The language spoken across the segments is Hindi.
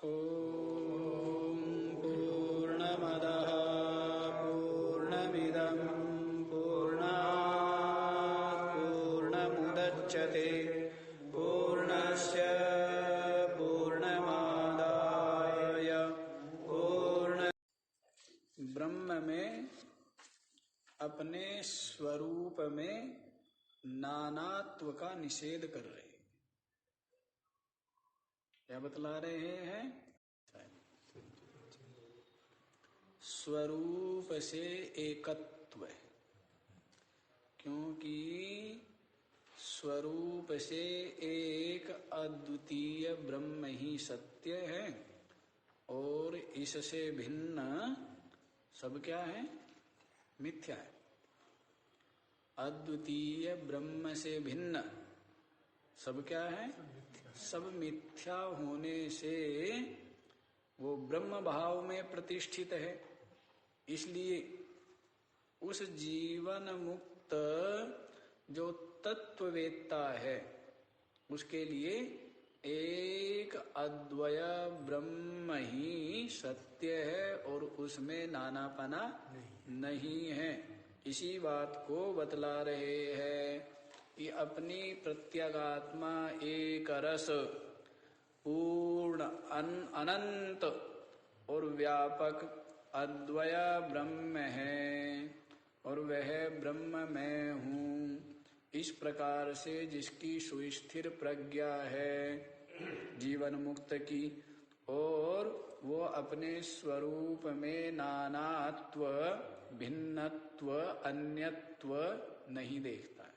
ॐ पूर्णमदः पूर्णमिदं पूर्णात् पूर्णमुदच्यते पूर्णस्य पूर्णमादाय पूर्ण। ब्रह्म में अपने स्वरूप में नानात्व का निषेध कर रहे हैं। क्या बतला रहे हैं? स्वरूप से एकत्व, क्योंकि स्वरूप से एक अद्वितीय ब्रह्म ही सत्य है और इससे भिन्न सब क्या है? मिथ्या है। अद्वितीय ब्रह्म से भिन्न सब क्या है? सब मिथ्या होने से वो ब्रह्म भाव में प्रतिष्ठित है। इसलिए उस जीवन मुक्त जो तत्ववेत्ता है उसके लिए एक अद्वय ब्रह्म ही सत्य है और उसमें नानापना नहीं है। इसी बात को बतला रहे हैं कि अपनी प्रत्यगात्मा एक रस पूर्ण अनंत और व्यापक अद्वय ब्रह्म है और वह ब्रह्म मैं हूँ। इस प्रकार से जिसकी सुस्थिर प्रज्ञा है जीवन मुक्त की और वो अपने स्वरूप में नानात्व भिन्नत्व अन्यत्व नहीं देखता है,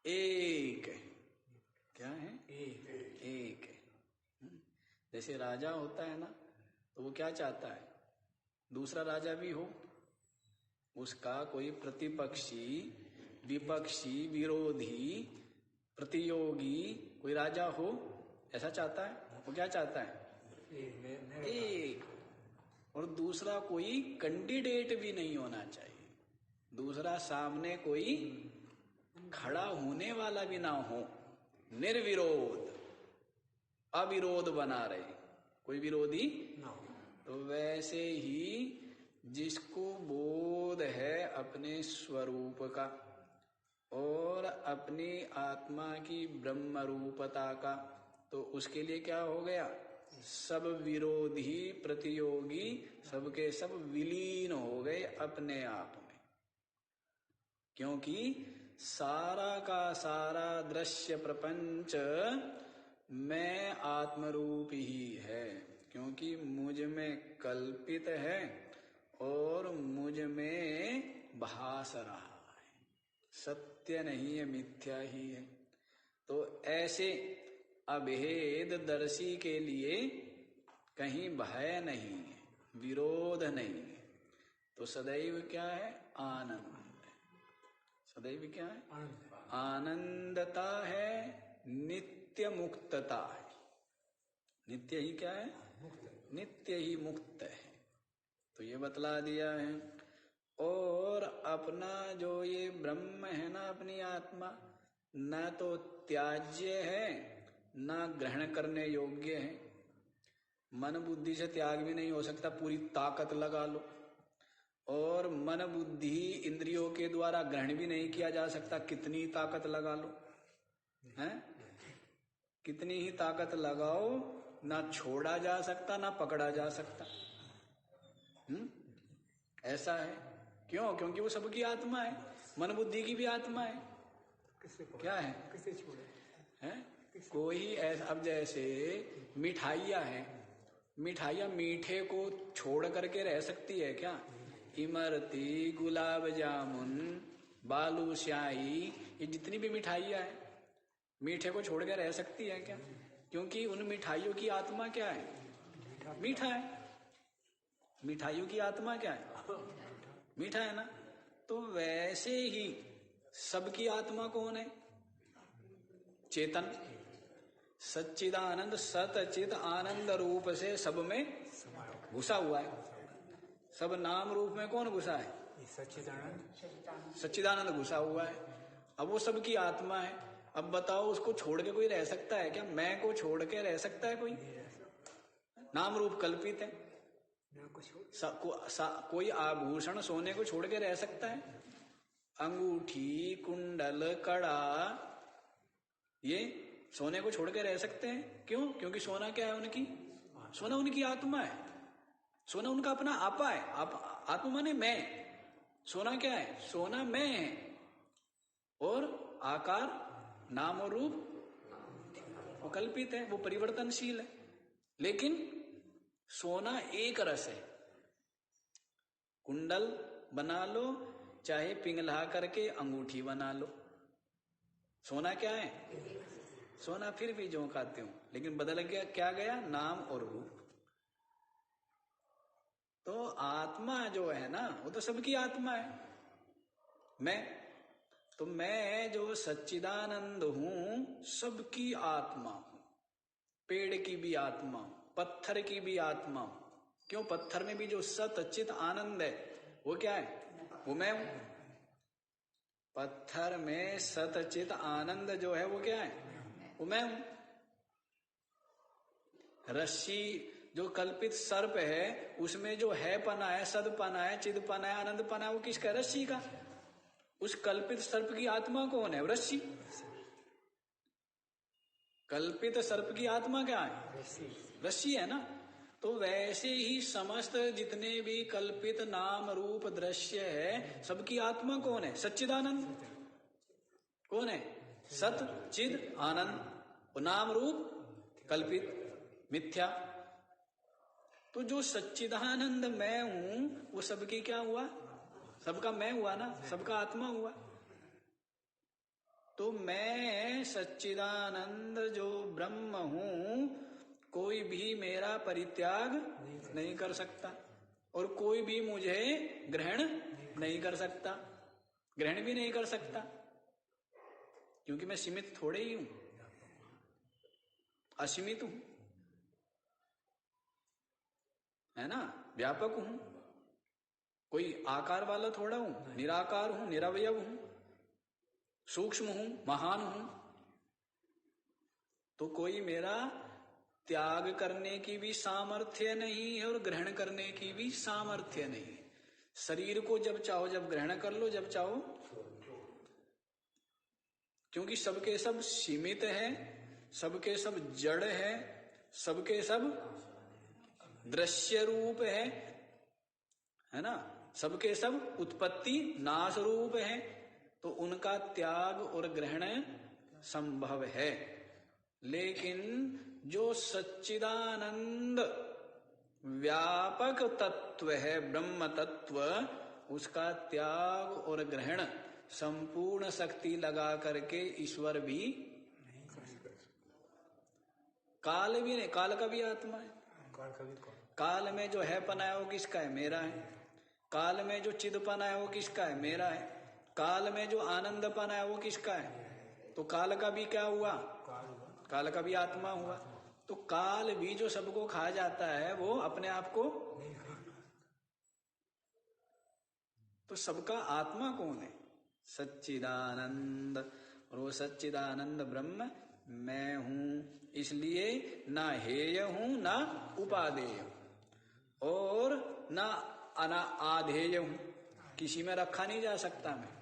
एक है। क्या है? एक है। जैसे राजा होता है ना, तो वो क्या चाहता है? दूसरा राजा भी हो, उसका कोई प्रतिपक्षी विपक्षी विरोधी प्रतियोगी कोई राजा हो, ऐसा चाहता है। वो क्या चाहता है? एक। और दूसरा कोई कैंडिडेट भी नहीं होना चाहिए, दूसरा सामने कोई खड़ा होने वाला भी ना हो, निर्विरोध अविरोध बना रहे, कोई विरोधी ना हो। तो वैसे ही जिसको बोध है अपने स्वरूप का और अपनी आत्मा की ब्रह्म रूपता का, तो उसके लिए क्या हो गया? सब विरोधी प्रतियोगी सबके सब विलीन हो गए अपने आप में। क्योंकि सारा का सारा दृश्य प्रपंच मैं आत्मरूप ही है, क्योंकि मुझ में कल्पित है और मुझ में भास रहा है, सत्य नहीं है, मिथ्या ही है। तो ऐसे अभेद दर्शी के लिए कहीं भय नहीं है, विरोध नहीं है, तो सदैव क्या है? आनंद है। सदैव क्या है? आनंदता है, नित्य मुक्तता है। नित्य ही क्या है? नित्य ही मुक्त है। तो ये बतला दिया है। और अपना जो ये ब्रह्म है ना, अपनी आत्मा, न तो त्याज्य है न ग्रहण करने योग्य है। मन बुद्धि से त्याग भी नहीं हो सकता, पूरी ताकत लगा लो। और मन बुद्धि इंद्रियों के द्वारा ग्रहण भी नहीं किया जा सकता, कितनी ताकत लगा लो, हैं? कितनी ही ताकत लगाओ, ना छोड़ा जा सकता ना पकड़ा जा सकता। ऐसा है। क्यों? क्योंकि वो सबकी आत्मा है, मन बुद्धि की भी आत्मा है। क्या है? किसे छोड़े? हैं? कोई ऐसा, अब जैसे मिठाइयाँ हैं, मिठाइयाँ मीठे को छोड़ करके रह सकती है क्या? इमरती, गुलाब जामुन, बालूशाही, ये जितनी भी मिठाइयाँ हैं मीठे को छोड़ के रह सकती है क्या? क्योंकि उन मिठाइयों की आत्मा क्या है? मीठा है। मिठाइयों की आत्मा क्या है? मीठा है ना। तो वैसे ही सबकी आत्मा कौन है? चेतन, सच्चिदानंद, सतचित आनंद रूप से सब में घुसा हुआ है। सब नाम रूप में कौन घुसा है? सच्चिदानंद। सच्चिदानंद घुसा हुआ है। अब वो सबकी आत्मा है। अब बताओ उसको छोड़ के कोई रह सकता है क्या? मैं को छोड़ के रह सकता है कोई? नाम रूप कल्पित है। कोई आभूषण सोने को छोड़ के रह सकता है? अंगूठी, कुंडल, कड़ा, ये सोने को छोड़ के रह सकते हैं? क्यों? क्योंकि सोना क्या है उनकी? सोना उनकी आत्मा है। सोना उनका अपना आपा है। आत्मा माने मैं। सोना क्या है? सोना मैं है। और आकार, नाम और रूप वो कल्पित है, वो परिवर्तनशील है। लेकिन सोना एक रस है। कुंडल बना लो, चाहे पिघला करके अंगूठी बना लो, सोना क्या है? सोना फिर भी झोंकाते हो, लेकिन बदल गया क्या? गया नाम और रूप। तो आत्मा जो है ना, वो तो सबकी आत्मा है। मैं जो सच्चिदानंद हूं, सबकी आत्मा हूं। पेड़ की भी आत्मा हूं, पत्थर की भी आत्मा हूं। क्यों? पत्थर में भी जो सच्चित आनंद है वो क्या है? वो मैं हूं। पत्थर में सच्चित आनंद जो है वो क्या है? वो मैं हूं। रस्सी जो कल्पित सर्प है, उसमें जो है पना है, सदपना है, चिदपना है, आनंद पना है, वो किसका? रस्सी का। उस कल्पित सर्प की आत्मा कौन है? रस्सी। कल्पित सर्प की आत्मा क्या है? रस्सी है ना। तो वैसे ही समस्त जितने भी कल्पित नाम रूप दृश्य है, सबकी आत्मा कौन है? सच्चिदानंद। कौन है? सत चिद आनंद। नाम रूप कल्पित मिथ्या। तो जो सच्चिदानंद मैं हूं, वो सबकी क्या हुआ? सबका मैं हुआ ना, सबका आत्मा हुआ। तो मैं सच्चिदानंद जो ब्रह्म हूं, कोई भी मेरा परित्याग नहीं कर सकता और कोई भी मुझे ग्रहण नहीं कर सकता। ग्रहण भी नहीं कर सकता, क्योंकि मैं सीमित थोड़े ही हूं, असीमित हूं, है ना, व्यापक हूं। कोई आकार वाला थोड़ा हूं, निराकार हूं, निरवयव हूं, सूक्ष्म हूं, महान हूं। तो कोई मेरा त्याग करने की भी सामर्थ्य नहीं है और ग्रहण करने की भी सामर्थ्य नहीं है। शरीर को जब चाहो जब ग्रहण कर लो, जब चाहो, क्योंकि सबके सब सीमित है, सबके सब जड़ है, सबके सब दृश्य रूप है ना, सबके सब उत्पत्ति नाश रूप है। तो उनका त्याग और ग्रहण संभव है। लेकिन जो सच्चिदानंद व्यापक तत्व है, ब्रह्म तत्व, उसका त्याग और ग्रहण संपूर्ण शक्ति लगा करके ईश्वर भी नहीं कर सकता। काल भी नहीं, काल का भी आत्मा है। काल में जो है पना है वो किसका है? मेरा है। काल में जो चिद पना है वो किसका है? मेरा है। काल में जो आनंद पना है वो किसका है? तो काल का भी क्या हुआ? काल का भी आत्मा हुआ। तो काल भी जो सबको खा जाता है वो अपने आप को, तो सबका आत्मा कौन है? सच्चिदानंद। और वो सच्चिदानंद ब्रह्म मैं हूं। इसलिए ना हेय हूं, ना उपादेय और ना आधेय हूं। किसी में रखा नहीं जा सकता मैं।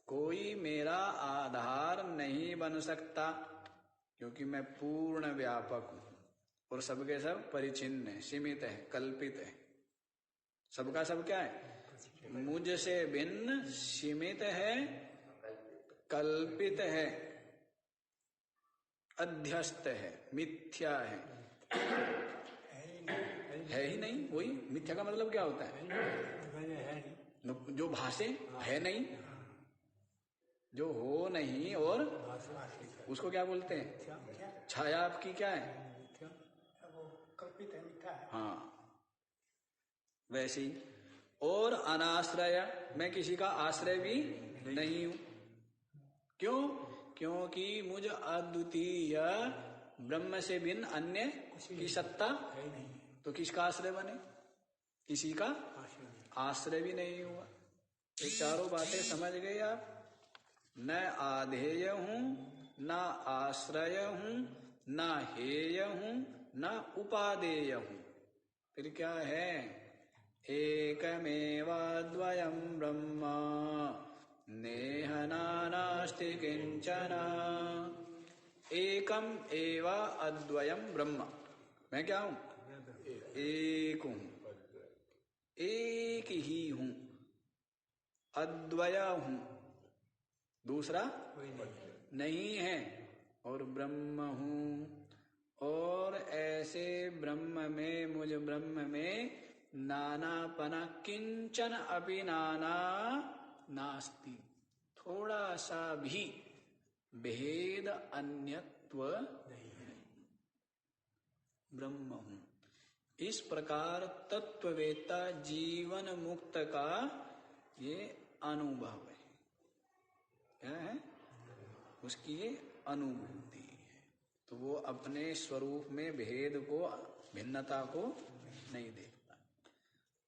कोई मेरा आधार नहीं बन सकता, क्योंकि मैं पूर्ण व्यापक हूं और सबके सब परिचिन्न है, सीमित है, कल्पित है। सबका सब क्या है? मुझसे भिन्न सीमित है, कल्पित है, अध्यस्त है, मिथ्या है ही नहीं। वही मिथ्या का मतलब क्या होता है? जो भाषे है नहीं, जो हो नहीं, और उसको क्या बोलते हैं? छाया आपकी क्या है? कल्पित है, मिथ्या है। हाँ, वैसे ही। और अनाश्रय, मैं किसी का आश्रय भी नहीं हूं। क्यों? क्योंकि मुझ अद्वितीय ब्रह्म से भिन्न अन्य की सत्ता है नहीं। तो किसका आश्रय बने? किसी का आश्रय भी नहीं हुआ। ये चारों बातें समझ गए आप? न आधेय हूं, न आश्रय हूं, न हेय हूं, न उपादेय हूं। फिर क्या है? एकमेवाद्वयं ब्रह्म नेह नानास्ति किंचन। एकम एवा अद्वयम ब्रह्म। मैं क्या हूं? एक हूं, एक ही हूं, अद्वय हूं, दूसरा नहीं है, और ब्रह्म हूं। और ऐसे ब्रह्म में, मुझ ब्रह्म में नानापना किंचन अपि नाना नास्ति, थोड़ा सा भी भेद अन्यत्व नहीं है, ब्रह्म हूं। इस प्रकार तत्ववेत्ता जीवन मुक्त का ये अनुभव है। क्या है? उसकी ये अनुभूति है। तो वो अपने स्वरूप में भेद को, भिन्नता को नहीं देखता।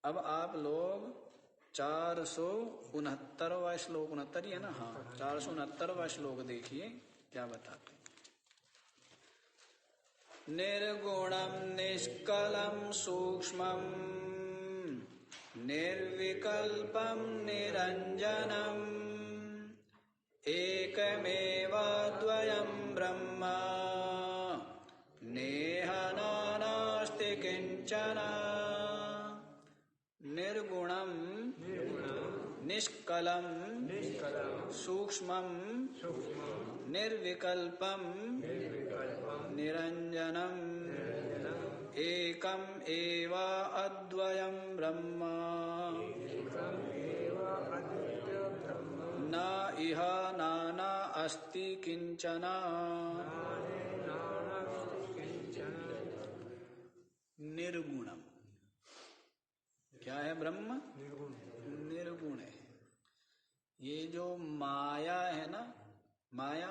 अब आप लोग 469वां श्लोक, 69 ही है ना? हाँ, 469वां श्लोक देखिए क्या बताते हैं। निर्गुणं निष्कलं सूक्ष्मं निर्विकल्पं निरञ्जनम् एकमेवाद्वयं ब्रह्म नेह नानास्ति किंचन। निर्गुणं निष्कलं सूक्ष्मं निर्विकल्पं निरञ्जनम् एकम एवा अद्वयं ब्रह्म न इह नाना अस्ति किंचन। निर्गुणम क्या है? ब्रह्म निर्गुण है। ये जो माया है ना, माया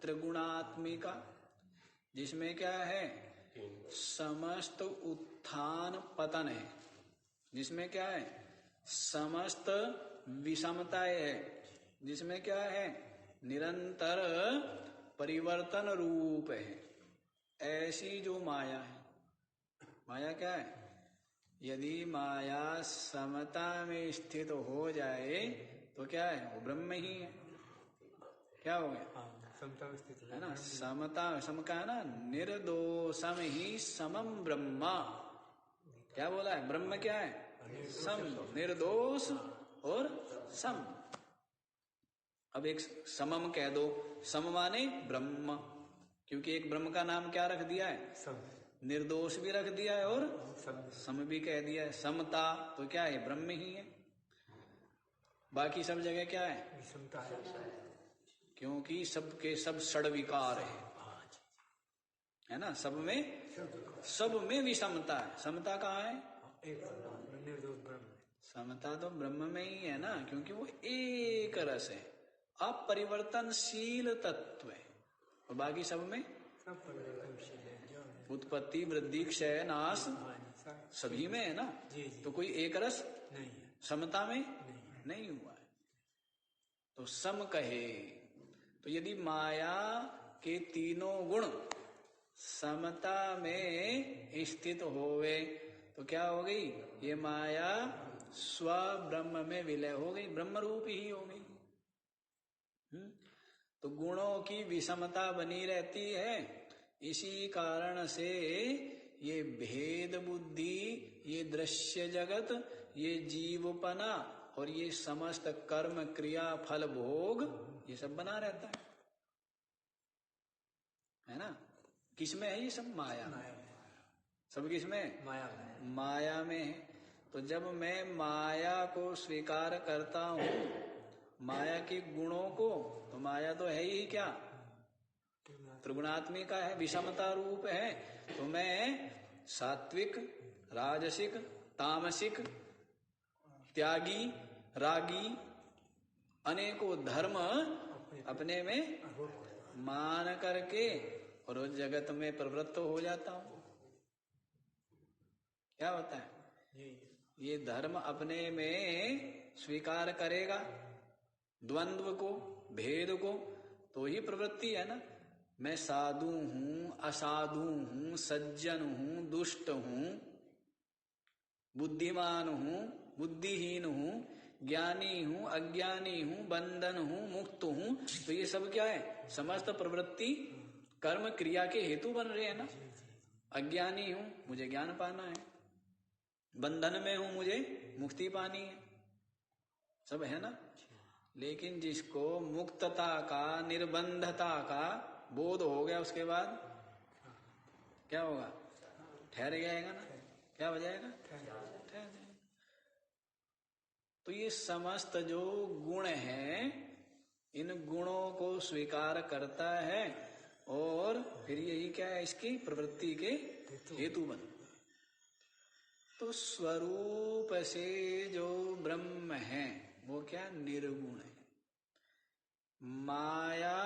त्रिगुणात्मिका, जिसमें क्या है? समस्त उत्थान पतन है, जिसमें क्या है? समस्त विषमताएं है, जिसमें क्या है? निरंतर परिवर्तन रूप है। ऐसी जो माया है, माया क्या है? यदि माया समता में स्थित हो जाए तो क्या है? वो ब्रह्म ही है। क्या हो गया? समता में स्थित है ना? समता, सम का है ना? निर्दोषम ही समम ब्रह्म। क्या बोला है? ब्रह्म क्या है? सम, निर्दोष और सम। अब एक समम कह दो, सम माने ब्रह्म, क्योंकि एक ब्रह्म का नाम क्या रख दिया है? सम। निर्दोष भी रख दिया है और सम भी कह दिया है। समता तो क्या है? ब्रह्म ही है। बाकी सब जगह क्या है? विषमता है, क्योंकि सबके सब षड्विकार है ना? सब में विषमता है। समता कहाँ है? समता तो ब्रह्म में ही है ना, क्योंकि वो एक रस है, अपरिवर्तनशील तत्व है। और बाकी सब में उत्पत्ति, वृद्धि, क्षय, नाश सभी में है ना। तो कोई एक रस नहीं है, समता में नहीं हुआ है। तो सम कहे तो यदि माया के तीनों गुण समता में स्थित होवे तो क्या हो गई? ये माया स्व ब्रह्म में विलय हो गई, ब्रह्म रूप ही हो गई। तो गुणों की विषमता बनी रहती है। इसी कारण से ये भेद बुद्धि, ये दृश्य जगत, ये जीवपना और ये समस्त कर्म क्रिया फल भोग, ये सब बना रहता है ना? किसमें है ये सब? माया में। सब किसमें? माया में है। तो जब मैं माया को स्वीकार करता हूँ, माया के गुणों को, तो माया तो है ही क्या? त्रिगुणात्मिका है, विषमता रूप है। तो मैं सात्विक, राजसिक, तामसिक, त्यागी, रागी, अनेकों धर्म अपने में मान करके और उस जगत में प्रवृत्त हो जाता हूं। क्या होता है? ये धर्म अपने में स्वीकार करेगा, द्वंद्व को, भेद को, तो ही प्रवृत्ति है ना। मैं साधु हूं, असाधु हूं, सज्जन हूं, दुष्ट हूं, बुद्धिमान हूं, बुद्धिहीन हूं, ज्ञानी हूं, अज्ञानी हूं, बंधन हूं, मुक्त हूं, तो ये सब क्या है? समस्त प्रवृत्ति कर्म क्रिया के हेतु बन रहे हैं ना। अज्ञानी हूं, मुझे ज्ञान पाना है, बंधन में हूं, मुझे मुक्ति पानी है, सब है ना। लेकिन जिसको मुक्तता का, निर्बंधता का बोध हो गया, उसके बाद क्या होगा? ठहर जाएगा ना। क्या हो जाएगा? ठहर जाएगा। तो ये समस्त जो गुण हैं, इन गुणों को स्वीकार करता है और फिर यही क्या है? इसकी प्रवृत्ति के हेतु बन। तो स्वरूप से जो ब्रह्म है वो क्या? निर्गुण है। माया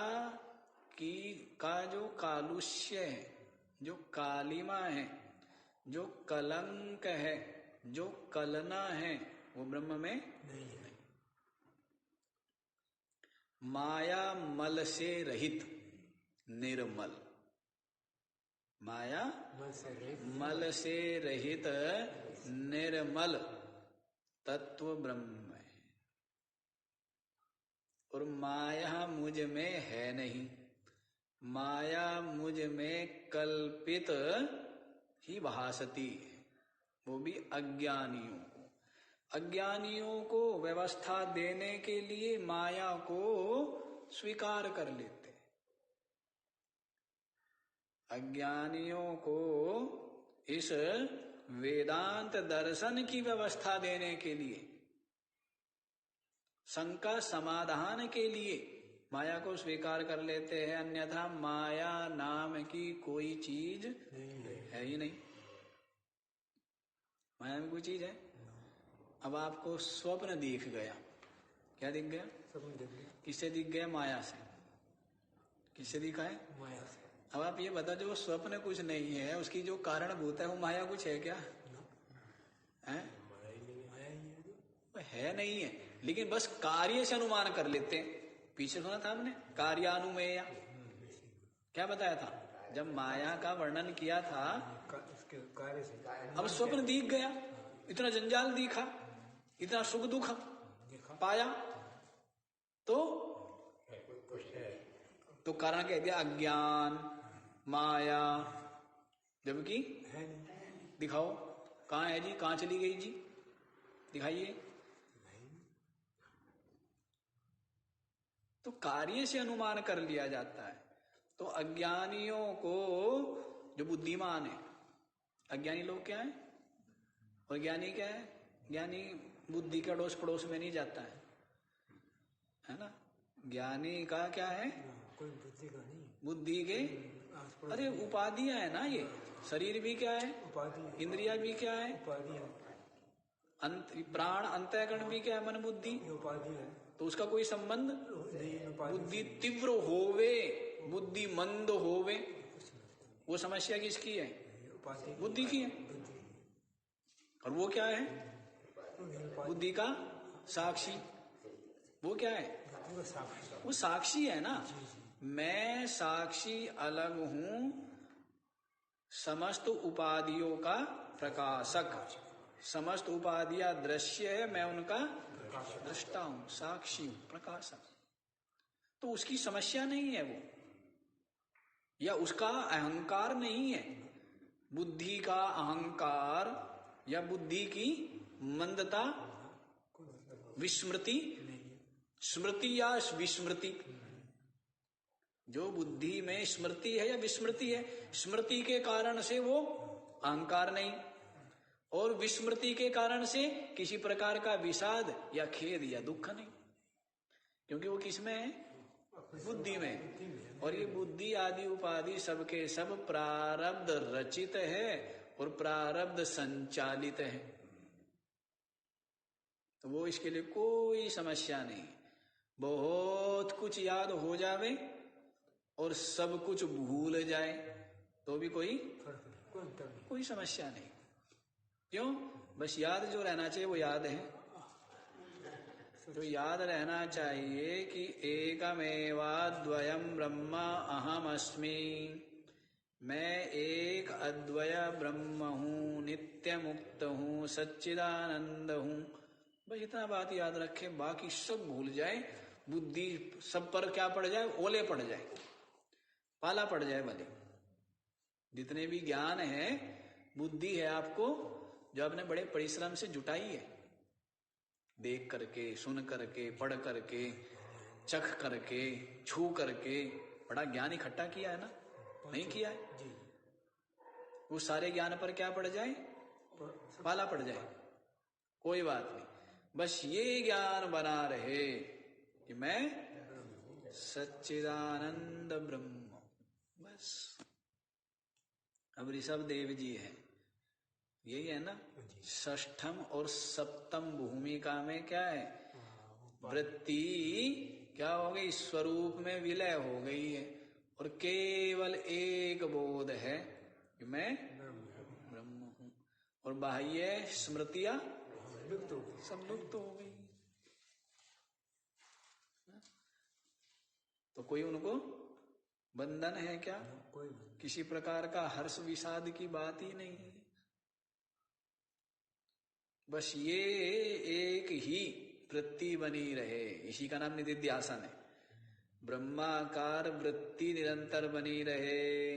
की का जो कालुष्य है, जो कालिमा है, जो कलंक है, जो कलना है, वो ब्रह्म में नहीं है। माया मल से रहित निर्मल, माया मल से रहित निर्मल तत्व ब्रह्म है। और माया मुझ में है नहीं, माया मुझ में कल्पित ही भासती है, वो भी अज्ञानियों को। अज्ञानियों को व्यवस्था देने के लिए माया को स्वीकार कर लेते हैं। अज्ञानियों को इस वेदांत दर्शन की व्यवस्था देने के लिए, शंका समाधान के लिए माया को स्वीकार कर लेते हैं। अन्यथा माया नाम की कोई चीज है ही नहीं। माया में कोई चीज है? अब आपको स्वप्न दिख गया, क्या दिख गया? किससे दिख गया? माया से। किससे दिखा है? माया से। अब आप ये बता, जो स्वप्न कुछ नहीं है, उसकी जो कारणभूत है वो माया कुछ है क्या? है? है नहीं है, लेकिन बस कार्य से अनुमान कर लेते हैं। पीछे सुना था हमने कार्यानुमेय, क्या बताया था? जब माया का वर्णन किया था, कार्य से। अब स्वप्न दिख गया, इतना जंजाल दिखा, इतना सुख दुख पाया, तो कारण कह दिया अज्ञान, माया, जबकि दिखाओ कहाँ है जी? कहाँ चली गई जी? दिखाइए। तो कार्य से अनुमान कर लिया जाता है। तो अज्ञानियों को, जो बुद्धिमान है, अज्ञानी लोग क्या है और ज्ञानी क्या है? ज्ञानी बुद्धि के अड़ोस पड़ोस में नहीं जाता है ना। ज्ञानी का क्या है? कोई बुद्धि का नहीं, बुद्धि के अरे उपाधियां है ना। ये शरीर भी क्या है? उपाधि। इंद्रिया भी क्या है? उपाधियां। प्राण अंतःकरण भी क्या है? मन बुद्धि उपाधि है। तो उसका कोई संबंध? बुद्धि तीव्र होवे, बुद्धि मंद होवे, वो समस्या किसकी है? बुद्धि की है। और वो क्या है? बुद्धि का साक्षी। वो क्या है? वो साक्षी है ना। मैं साक्षी अलग हूं, समस्त उपाधियों का प्रकाशक। समस्त उपाधियां दृश्य है, मैं उनका दृष्टा हूं, साक्षी हूं, प्रकाशक। तो उसकी समस्या नहीं है वो, या उसका अहंकार नहीं है। बुद्धि का अहंकार या बुद्धि की मंदता, विस्मृति, स्मृति या विस्मृति, जो बुद्धि में स्मृति है या विस्मृति है, स्मृति के कारण से वो अहंकार नहीं, और विस्मृति के कारण से किसी प्रकार का विषाद या खेद या दुख नहीं, क्योंकि वो किसमें है? बुद्धि में। और ये बुद्धि आदि उपाधि सबके सब प्रारब्ध रचित है और प्रारब्ध संचालित है। तो वो इसके लिए कोई समस्या नहीं। बहुत कुछ याद हो जावे और सब कुछ भूल जाए तो भी कोई समस्या नहीं। क्यों? बस याद जो रहना चाहिए वो याद है। तो याद रहना चाहिए कि एकमेवाद्वयं ब्रह्म अहम अस्मि, मैं एक अद्वय ब्रह्म हूँ, नित्य मुक्त हूँ, सच्चिदानंद हूँ। बस इतना बात याद रखे, बाकी सब भूल जाए, बुद्धि सब पर क्या पड़ जाए, ओले पड़ जाए, पाला पड़ जाए भले। जितने भी ज्ञान है, बुद्धि है आपको, जो आपने बड़े परिश्रम से जुटाई है, देख करके, सुन करके, पढ़ करके, चख करके, छू करके, बड़ा ज्ञान इकट्ठा किया है ना, नहीं किया है? वो सारे ज्ञान पर क्या पड़ जाए, पाला पड़ जाए, कोई बात नहीं, बस ये ज्ञान बना रहे कि मैं सच्चिदानंद ब्रह्म। बस अब ऋषभ देव जी है, यही है ना, षष्ठम और सप्तम भूमिका में क्या है, वृत्ति क्या हो गई, स्वरूप में विलय हो गई है, और केवल एक बोध है कि मैं ब्रह्म हूं, और बाह्य स्मृतियां सब लुप्त हो गई। तो कोई उनको बंधन है क्या, किसी प्रकार का हर्ष विषाद की बात ही नहीं है। बस ये एक ही वृत्ति बनी रहे, इसी का नाम निदिध्यासन है। ब्रह्माकार वृत्ति निरंतर बनी रहे,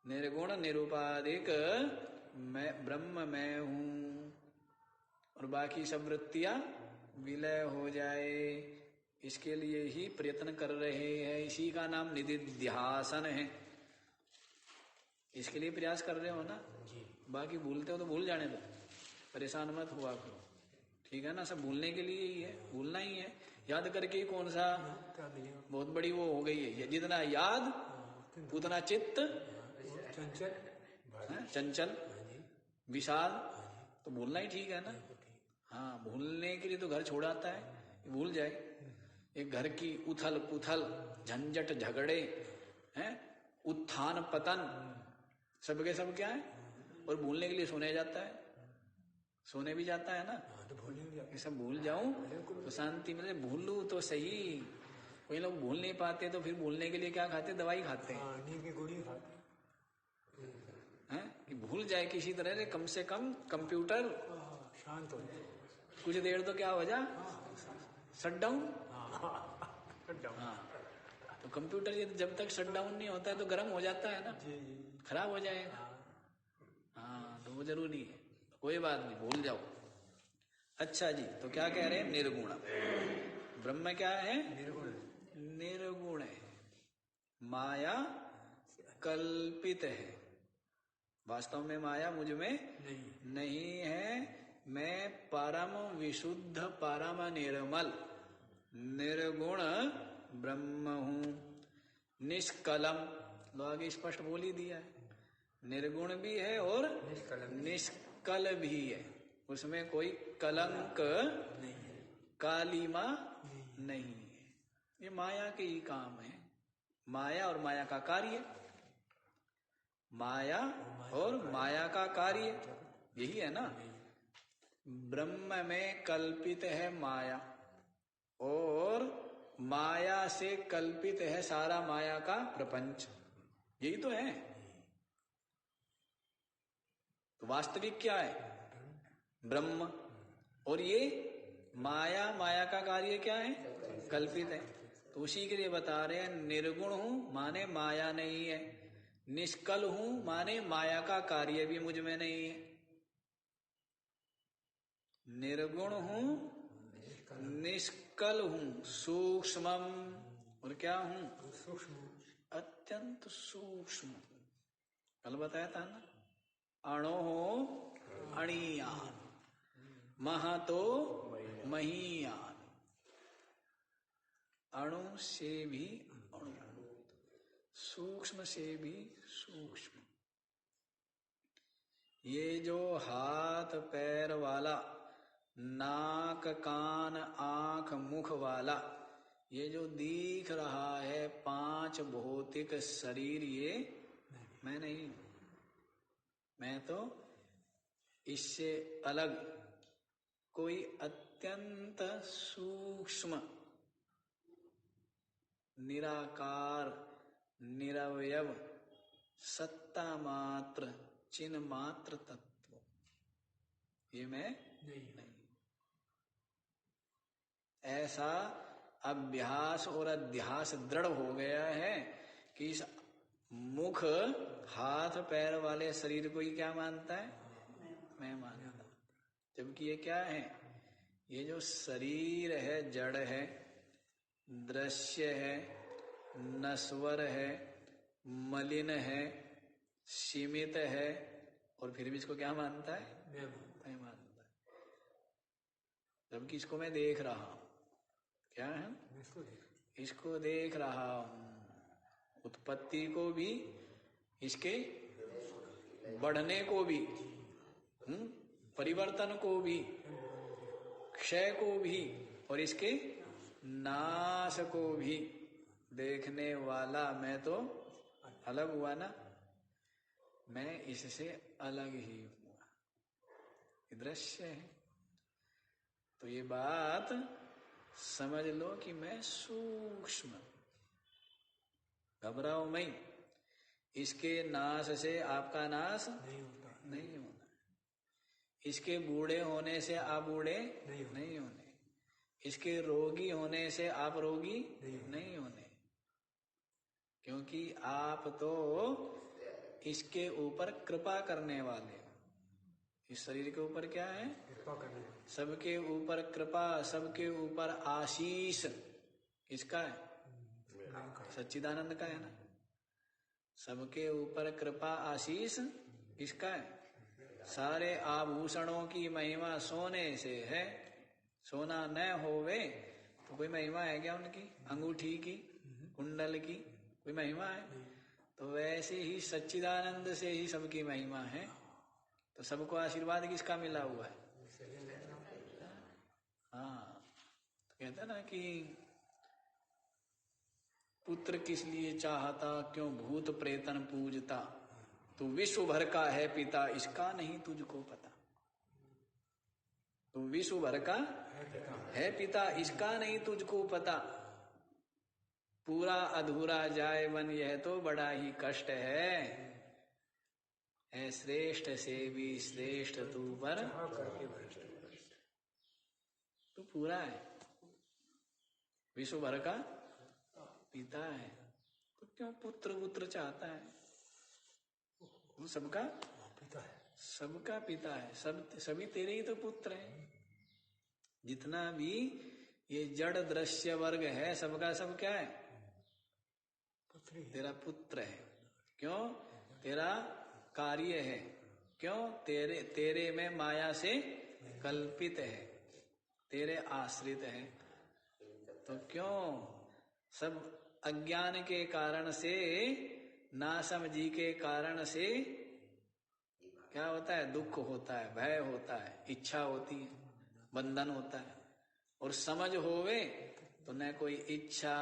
निर्गुण निरुपाधिक मैं ब्रह्म मैं हूं, और बाकी सब वृत्तियां विलय हो जाए, इसके लिए ही प्रयत्न कर रहे हैं, इसी का नाम निदिध्यासन है। इसके लिए प्रयास कर रहे हो ना, बाकी भूलते हो तो भूल जाने दो, परेशान मत हुआ करो, ठीक है ना, सब भूलने के लिए ही है, भूलना ही है, याद करके ही कौन सा बहुत बड़ी वो हो गई है, जितना याद उतना चित्त चंचल विषाद, तो भूलना ही ठीक है ना। हाँ, भूलने के लिए तो घर छोड़ाता है, भूल जाए, एक घर की उथल पुथल, झंझट झगड़े हैं, उत्थान पतन, सबके सब क्या है, और भूलने के लिए सोने जाता है, सोने भी जाता है ना, ये सब भूल जाऊं तो शांति मिले, भूल लूं तो सही। कोई लोग भूल नहीं पाते तो फिर भूलने के लिए क्या खाते, दवाई खाते हैं, नींद की गोली खाते हैं, कि भूल जाए किसी तरह से, कम से कम कंप्यूटर शांत हो जाए, कुछ देर तो क्या हो जा, शट डाउन। हाँ, तो कंप्यूटर जब तक शट डाउन नहीं होता है तो गर्म हो जाता है ना, खराब हो जाएगा। हाँ, तो वो जरूरी है, कोई बात नहीं, भूल जाओ। अच्छा जी, तो क्या कह रहे हैं, निर्गुण ब्रह्म क्या है, निर्गुण है, माया कल्पित है, वास्तव में माया मुझ में नहीं है, मैं परम विशुद्ध परम निर्मल निर्गुण ब्रह्म हूं, निष्कलम, लो आगे स्पष्ट बोल ही दिया है, निर्गुण भी है और निष्कल भी है, उसमें कोई कलंक नहीं है, कालीमा नहीं है, ये माया के ही काम है, माया और माया का कार्य, माया और माया का कार्य यही है ना। ब्रह्म में कल्पित है माया, और माया से कल्पित है सारा माया का प्रपंच, यही तो है। तो वास्तविक क्या है, ब्रह्म, और ये माया, माया का कार्य क्या है, कल्पित है। तो उसी के लिए बता रहे हैं, निर्गुण हूं माने माया नहीं है, निष्कल हूं माने माया का कार्य भी मुझ में नहीं है, निर्गुण हूं, निष्कल हूं, सूक्ष्मम, और क्या हूं, सूक्ष्म, अत्यंत सूक्ष्म, कल बताया था ना, अणो अणीयान, महतो महीयान, अणु से भी अणु, सूक्ष्म से भी सूक्ष्म। ये जो हाथ पैर वाला, नाक कान आंख मुख वाला, ये जो दिख रहा है पांच भौतिक शरीर, ये मैं नहीं हूं, मैं तो इससे अलग कोई अत्यंत सूक्ष्म निराकार निरवयव सत्ता मात्र चिन्ह मात्र तत्व, ये मैं नहीं। ऐसा अभ्यास और अध्यास दृढ़ हो गया है कि इस मुख हाथ पैर वाले शरीर को ही क्या मानता है? मैं मानता। जबकि ये क्या है? ये जो शरीर है जड़ है, दृश्य है, नश्वर है, मलिन है, सीमित है, और फिर भी इसको क्या मानता है? मैं मानता है। जबकि इसको मैं देख रहा हूं। क्या है? इसको देख रहा हूं। उत्पत्ति को भी, इसके बढ़ने को भी, परिवर्तन को भी, क्षय को भी, और इसके नाश को भी देखने वाला मैं तो अलग हुआ ना। मैं इससे अलग ही हुआ। दृश्य है। तो ये बात समझ लो कि मैं सूक्ष्म, घबराओ नहीं। इसके नाश से आपका नाश नहीं होना। इसके बूढ़े होने से आप बूढ़े नहीं होने। इसके रोगी होने से आप रोगी नहीं होने। क्योंकि आप तो इसके ऊपर कृपा करने वाले हो। इस शरीर के ऊपर क्या है? कृपा करने। सबके ऊपर कृपा, सबके ऊपर आशीष किसका है? सच्चिदानंद का है ना। सबके ऊपर कृपा आशीष किसका है? सारे आभूषणों की महिमा सोने से है। सोना न होवे तो कोई महिमा है क्या उनकी? अंगूठी की, कुंडल की कोई महिमा है? तो वैसे ही सच्चिदानंद से ही सबकी महिमा है। तो सबको आशीर्वाद किसका मिला हुआ है? हाँ, तो कहते ना कि पुत्र किस लिए चाहता, क्यों भूत प्रेतन पूजता, तू विश्व भर का है पिता, इसका नहीं तुझको पता। तू विश्व भर का है पिता, इसका नहीं तुझको पता। पूरा अधूरा जाए मन, यह तो बड़ा ही कष्ट है श्रेष्ठ से भी श्रेष्ठ तू पर तू पूरा है, विश्व भर का पिता है। तो क्यों पुत्र चाहता है? वो सबका पिता है, सबका पिता है। सभी तेरे ही तो पुत्र हैं। जितना भी ये जड़ दृश्य वर्ग है, सबका सब क्या है? तेरा पुत्र है। क्यों? तेरा कार्य है। क्यों? तेरे में माया से कल्पित है, तेरे आश्रित है। तो क्यों? सब अज्ञान के कारण से, नासमझी के कारण से क्या होता है? दुख होता है, भय होता है, इच्छा होती है, बंधन होता है। और समझ होवे तो न कोई इच्छा,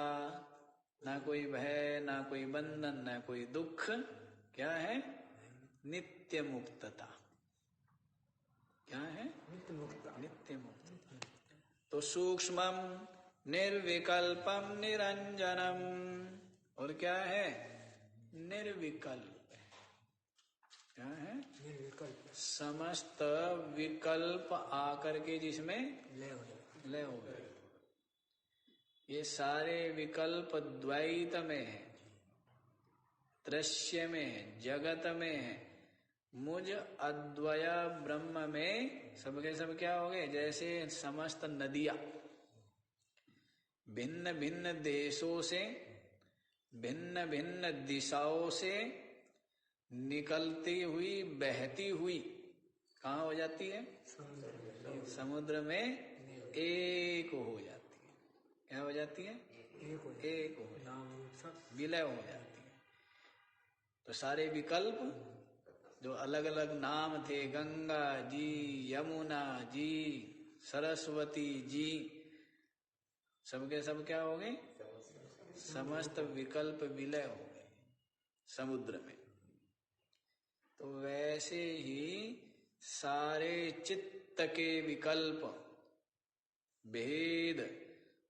ना कोई भय, ना कोई बंधन, ना कोई दुख। क्या है? नित्य मुक्तता। क्या है? नित्य मुक्त। तो सूक्ष्मम निर्विकल्पम निरंजनम, और क्या है? निर्विकल्प। क्या है? निर्विकल्प। समस्त विकल्प आकर के जिसमें लय हो गए। ये सारे विकल्प द्वैत में है, दृश्य में है, जगत में है। मुझ अद्वय ब्रह्म में सबके सब क्या हो गए? जैसे समस्त नदियां भिन्न भिन्न देशों से, भिन्न भिन्न दिशाओं से निकलती हुई, बहती हुई कहाँ हो जाती है? समुद्र में एक हो जाती है। क्या हो जाती है? एक हो जाती, विलय हो जाती है। तो सारे विकल्प जो अलग अलग नाम थे, गंगा जी, यमुना जी, सरस्वती जी, सबके सब क्या हो गए? समस्त विकल्प विलय हो गए समुद्र में। तो वैसे ही सारे चित्त के विकल्प, भेद,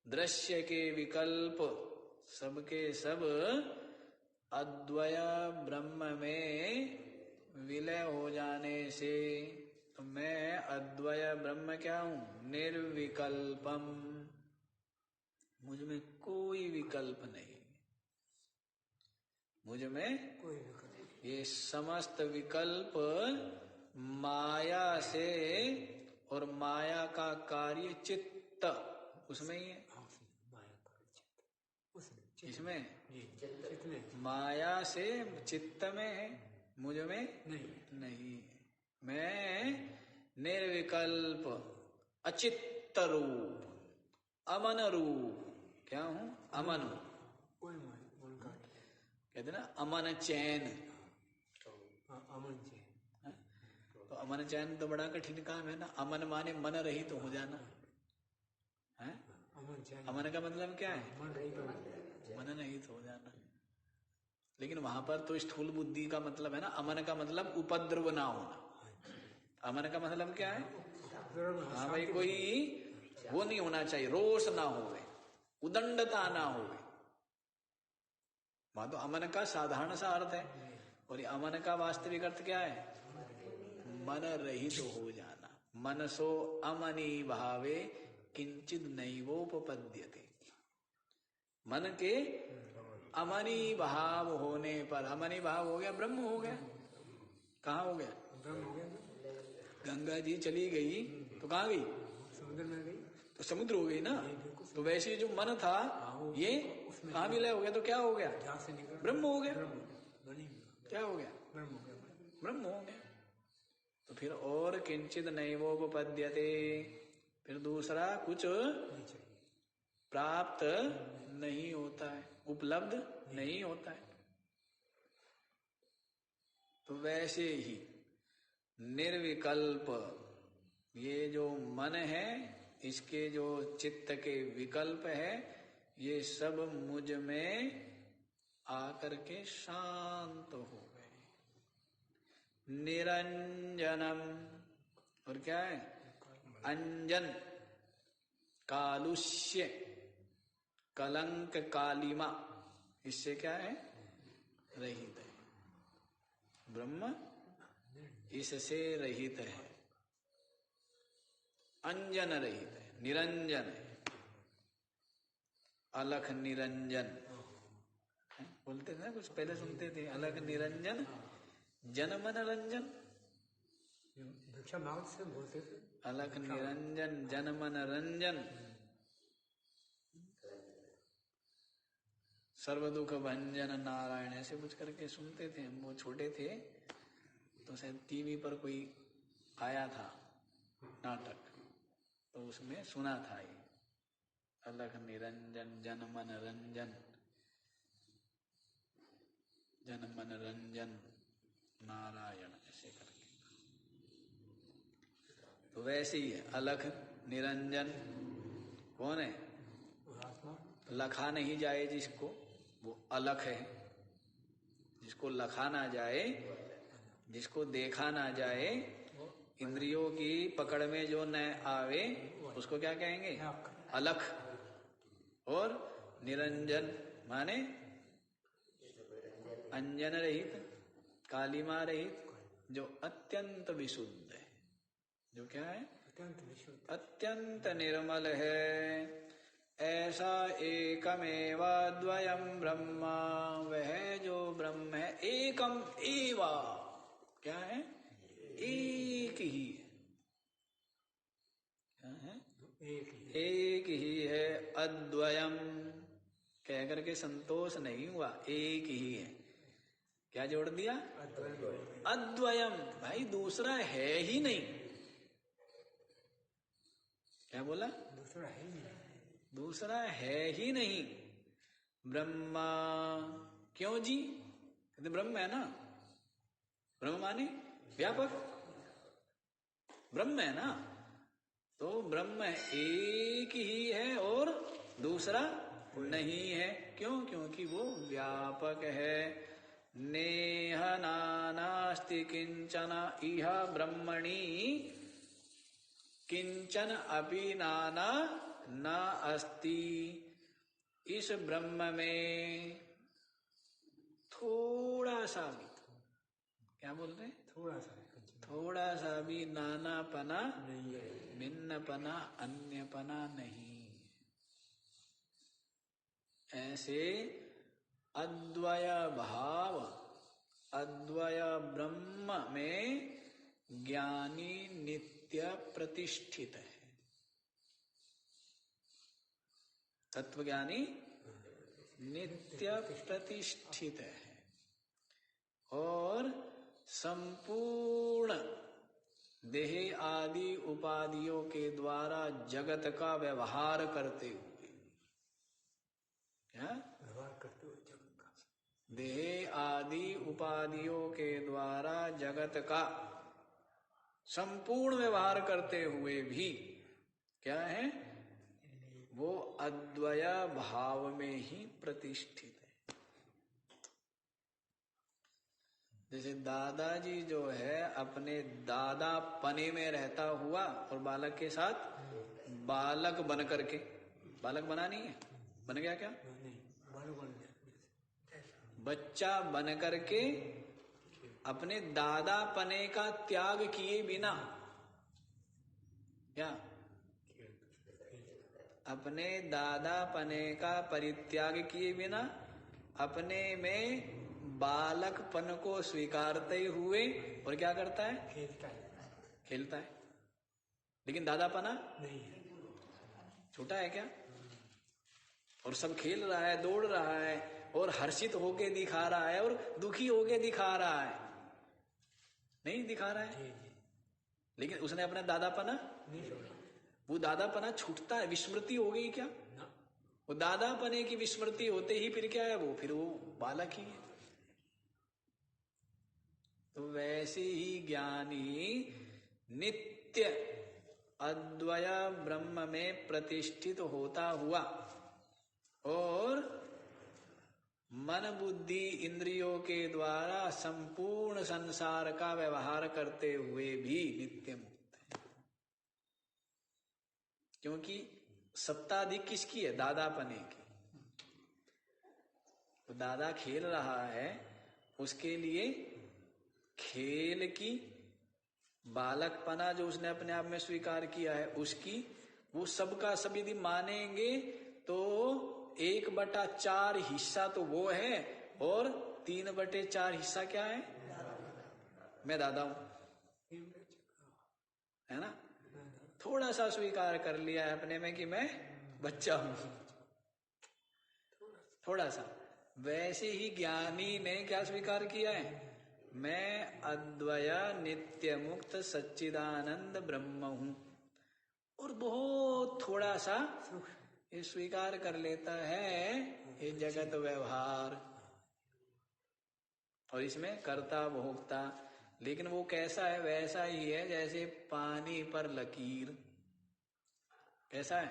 दृश्य के विकल्प, सबके सब अद्वय ब्रह्म में विलय हो जाने से, तो मैं अद्वय ब्रह्म क्या हूं? निर्विकल्पम, मुझ में कोई विकल्प नहीं, मुझ में कोई विकल्प। ये समस्त विकल्प माया से, और माया का कार्य चित्त उसमें ही है। इसमें माया से चित्त में है, मुझ में नहीं। मैं निर्विकल्प, अचित्त रूप, अमन रूप क्या हूं? अमन। कहते ना अमन चैन। अमन चैन, तो अमन चैन तो बड़ा कठिन काम है ना। अमन माने मन रहित तो हो जाना है। अमन का मतलब क्या है? मन रहित हो जाना। लेकिन वहां पर तो स्थूल बुद्धि का मतलब है ना। अमन का मतलब उपद्रव ना होना। अमन का मतलब क्या है? हाँ भाई, कोई वो नहीं होना चाहिए, रोष ना होवे, उदंडता ना होवे। वहां तो अमन का साधारण सा अर्थ है, और ये अमन का वास्तविक अर्थ क्या है? मन रहित हो जाना। मनसो अमनी भावे किंचित नैवोपपद्यते। मन के अमनी भाव होने पर, अमनी भाव हो गया ब्रह्म हो गया। कहाँ हो गया? ब्रह्म हो गया। गंगा जी चली गई तो कहाँ गई? समुद्र में गई, तो समुद्र हो गई ना। तो वैसे जो मन था ये कहाँ विलय हो गया, तो क्या हो गया? ब्रह्म हो गया। क्या हो गया? ब्रह्म हो गया। तो फिर और किंचित नैवोपपद्यते, फिर दूसरा कुछ प्राप्त नहीं होता है, उपलब्ध नहीं होता है। तो वैसे ही निर्विकल्प ये जो मन है, इसके जो चित्त के विकल्प है, ये सब मुझ में आकर के शांत हो गए। निरंजनम, और क्या है? अंजन, कालुष्य, कलंक, कालिमा, इससे क्या है? रहित है। ब्रह्म इससे रहित है, अंजन रहित है, निरंजन है। अलख निरंजन बोलते थे ना, कुछ पहले सुनते थे, अलख निरंजन जन मन रंजन। भिक्षा मांगते से बोलते थे, अलख निरंजन जन मन रंजन, सर्व दुख भंजन नारायण, ऐसे कुछ करके सुनते थे हम। वो छोटे थे तो शायद टीवी पर कोई आया था नाटक, तो उसमें सुना था ये अलख निरंजन जन मन रंजन, जन मन रंजन नारायण, ऐसे करके। तो वैसे ही है अलख निरंजन। कौन है? लखा नहीं जाए जिसको, वो अलख है। जिसको लखा ना जाए, जिसको देखा ना जाए, इंद्रियों की पकड़ में जो न आवे, उसको क्या कहेंगे? अलख। और निरंजन माने अंजन रहित, कालिमा रहित, जो अत्यंत विशुद्ध है। जो क्या है? अत्यंत विशुद्ध, अत्यंत निर्मल है। ऐसा एकमेवा द्वयम ब्रह्मा, वह जो ब्रह्म है एकम एवा, क्या है? एक ही है। क्या है? एक ही है। अद्वयम कह करके संतोष नहीं हुआ, एक ही है। क्या जोड़ दिया? अद्वयम, भाई दूसरा है ही नहीं। क्या बोला? दूसरा है ही नहीं, दूसरा है ही नहीं। ब्रह्मा, क्यों जी? कहते ब्रह्म है ना। ब्रह्म माने व्यापक, ब्रह्म है ना। तो ब्रह्म एक ही है और दूसरा नहीं है। क्यों? क्योंकि वो व्यापक है। नेह नाना नास्ति किंचन इह ब्रह्मणि किंचन अपि नाना न अस्ति। इस ब्रह्म में थोड़ा सा भी, क्या बोल रहे हैं, थोड़ा सा भी नानापना नहीं है, भिन्नपना अन्यपना नहीं। ऐसे अद्वय भाव अद्वय ब्रह्म में ज्ञानी नित्य प्रतिष्ठित है। तत्वज्ञानी नित्य प्रतिष्ठित है और संपूर्ण देह आदि उपाधियों के द्वारा जगत का व्यवहार करते हुए, क्या व्यवहार करते हुए जगत का, देह आदि उपाधियों के द्वारा जगत का संपूर्ण व्यवहार करते हुए भी क्या है, वो अद्वय भाव में ही प्रतिष्ठित है। जैसे दादाजी जो है अपने दादा पने में रहता हुआ और बालक के साथ बालक बन करके, बालक बना नहीं है, बन गया क्या, बच्चा बन करके अपने दादा पने का त्याग किए बिना, क्या अपने दादा पने का परित्याग किए बिना अपने में बालकपन को स्वीकारते हुए और क्या करता है, खेलता है। लेकिन दादापना नहीं है, छोटा है क्या, और सब खेल रहा है, दौड़ रहा है और हर्षित होके दिखा रहा है और दुखी होके दिखा रहा है, नहीं दिखा रहा है। लेकिन उसने अपना दादापना नहीं छोड़ा, वो दादापना छूटता है, विस्मृति हो गई क्या, वो दादापने की विस्मृति होते ही फिर क्या है, वो फिर वो बालक ही है। तो वैसे ही ज्ञानी नित्य अद्वय ब्रह्म में प्रतिष्ठित होता हुआ और मन बुद्धि इंद्रियों के द्वारा संपूर्ण संसार का व्यवहार करते हुए भी नित्य मुक्त है। क्योंकि सत्ता अधिक किसकी है, दादापने की। तो दादा खेल रहा है, उसके लिए खेल की बालकपना जो उसने अपने आप में स्वीकार किया है उसकी, वो सबका सब यदि मानेंगे तो 1/4 हिस्सा तो वो है और 3/4 हिस्सा क्या है, मैं दादा हूं, है ना। थोड़ा सा स्वीकार कर लिया है अपने में कि मैं बच्चा हूं, थोड़ा सा। वैसे ही ज्ञानी ने क्या स्वीकार किया है, मैं अद्वय नित्य मुक्त सच्चिदानंद ब्रह्म हूं। और बहुत थोड़ा सा ये स्वीकार कर लेता है ये जगत व्यवहार और इसमें कर्ता भोक्ता। लेकिन वो कैसा है, वैसा ही है जैसे पानी पर लकीर। कैसा है,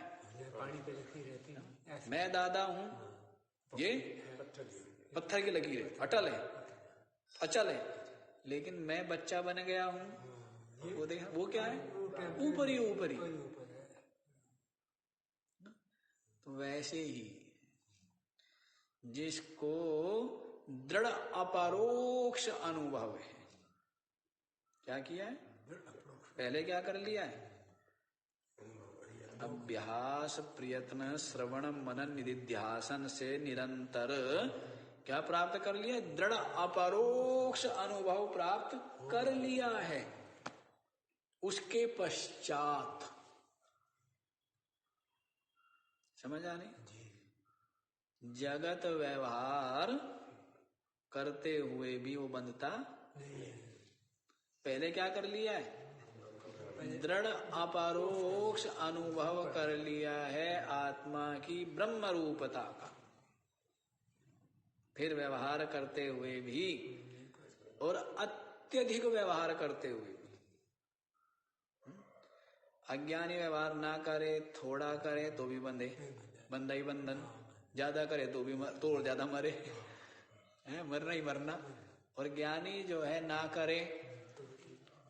पानी पे लकीर रहती है, मैं दादा हूं, ये पत्थर की लकीर है, अटल है, अचल है। लेकिन मैं बच्चा बन गया हूं, वो देख, वो क्या है, ऊपर ही ऊपर ही। तो वैसे ही जिसको दृढ़ अपरोक्ष अनुभव है, क्या किया है, पहले क्या कर लिया है, अभ्यास प्रयत्न श्रवण मनन निधिध्यासन से निरंतर क्या प्राप्त कर लिया, दृढ़ अपरोक्ष अनुभव प्राप्त कर लिया है। उसके पश्चात समझ आ रही, जगत व्यवहार करते हुए भी वो बंधता नहीं है। पहले क्या कर लिया है, दृढ़ अपरोक्ष अनुभव कर लिया है आत्मा की ब्रह्म रूपता का। फिर व्यवहार करते हुए भी और अत्यधिक व्यवहार करते हुए भी, अज्ञानी व्यवहार ना करे, थोड़ा करे तो भी बंधे, बंधा ही बंधन, ज्यादा करे तो भी तो और ज्यादा मरे, है मरना ही मरना। और ज्ञानी जो है ना करे,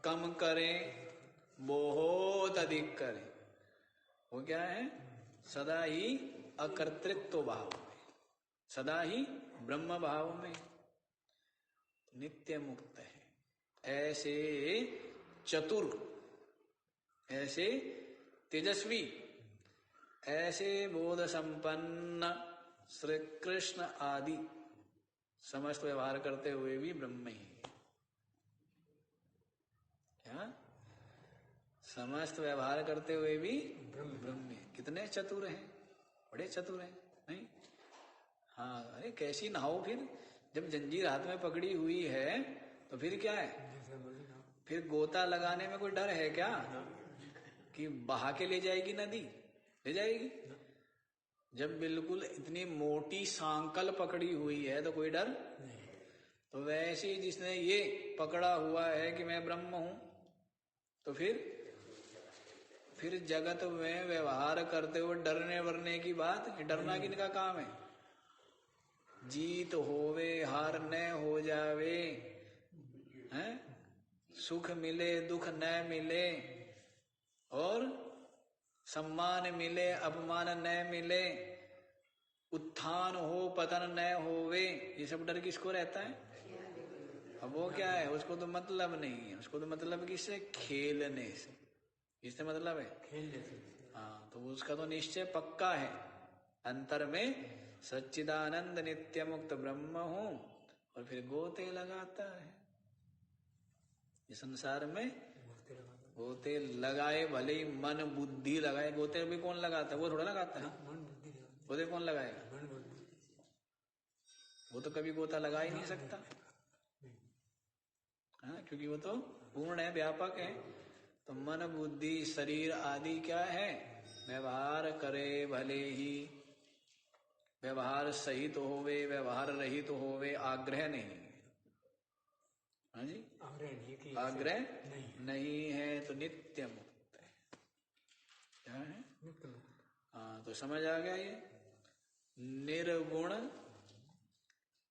कम करे, बहुत अधिक करे, वो क्या है? सदा ही अकर्तृत्व भाव में, सदा ही ब्रह्म भाव में नित्य मुक्त है। ऐसे चतुर, ऐसे तेजस्वी, ऐसे बोध संपन्न श्री कृष्ण आदि समस्त व्यवहार करते हुए भी ब्रह्म ही है। क्या? समस्त व्यवहार करते हुए भी ब्रह्म है। कितने चतुर हैं, बड़े चतुर हैं, नहीं? हाँ, अरे कैसी नाव फिर, जब जंजीर हाथ में पकड़ी हुई है तो फिर क्या है? फिर गोता लगाने में कोई डर है क्या कि बहा के ले जाएगी नदी? ले जाएगी? जब बिल्कुल इतनी मोटी सांकल पकड़ी हुई है तो कोई डर नहीं। तो वैसे ही जिसने ये पकड़ा हुआ है कि मैं ब्रह्म हूं, तो फिर जगत में व्यवहार करते हुए डरने वरने की बात, डरना किनका काम है? जीत होवे हार न हो जावे, हैं? सुख मिले दुख न मिले, और सम्मान मिले अपमान न मिले, उत्थान हो पतन न होवे, ये सब डर किसको रहता है? अब वो क्या है, उसको तो मतलब नहीं है, उसको तो मतलब किससे? खेलने से। इससे मतलब है खेलने से। हाँ, तो उसका तो निश्चय पक्का है, अंतर में सच्चिदानंद नित्य मुक्त ब्रह्म हूं, और फिर गोते लगाता है। इस संसार में गोते लगाए, भले ही मन बुद्धि लगाए, गोते भी कौन लगाता है? वो थोड़ा लगाता है। गोते कौन लगाएगा? वो तो कभी गोता लगा ही नहीं सकता, हाँ, क्योंकि वो तो पूर्ण है, व्यापक है। तो मन बुद्धि शरीर आदि क्या है? व्यवहार करे भले ही, व्यवहार सही तो होवे, व्यवहार रहित तो होवे, आग्रह नहीं। हाँ जी, आग्रह नहीं है तो नित्य मुक्त है। क्या है? हाँ, तो समझ आ गया ये? निर्गुण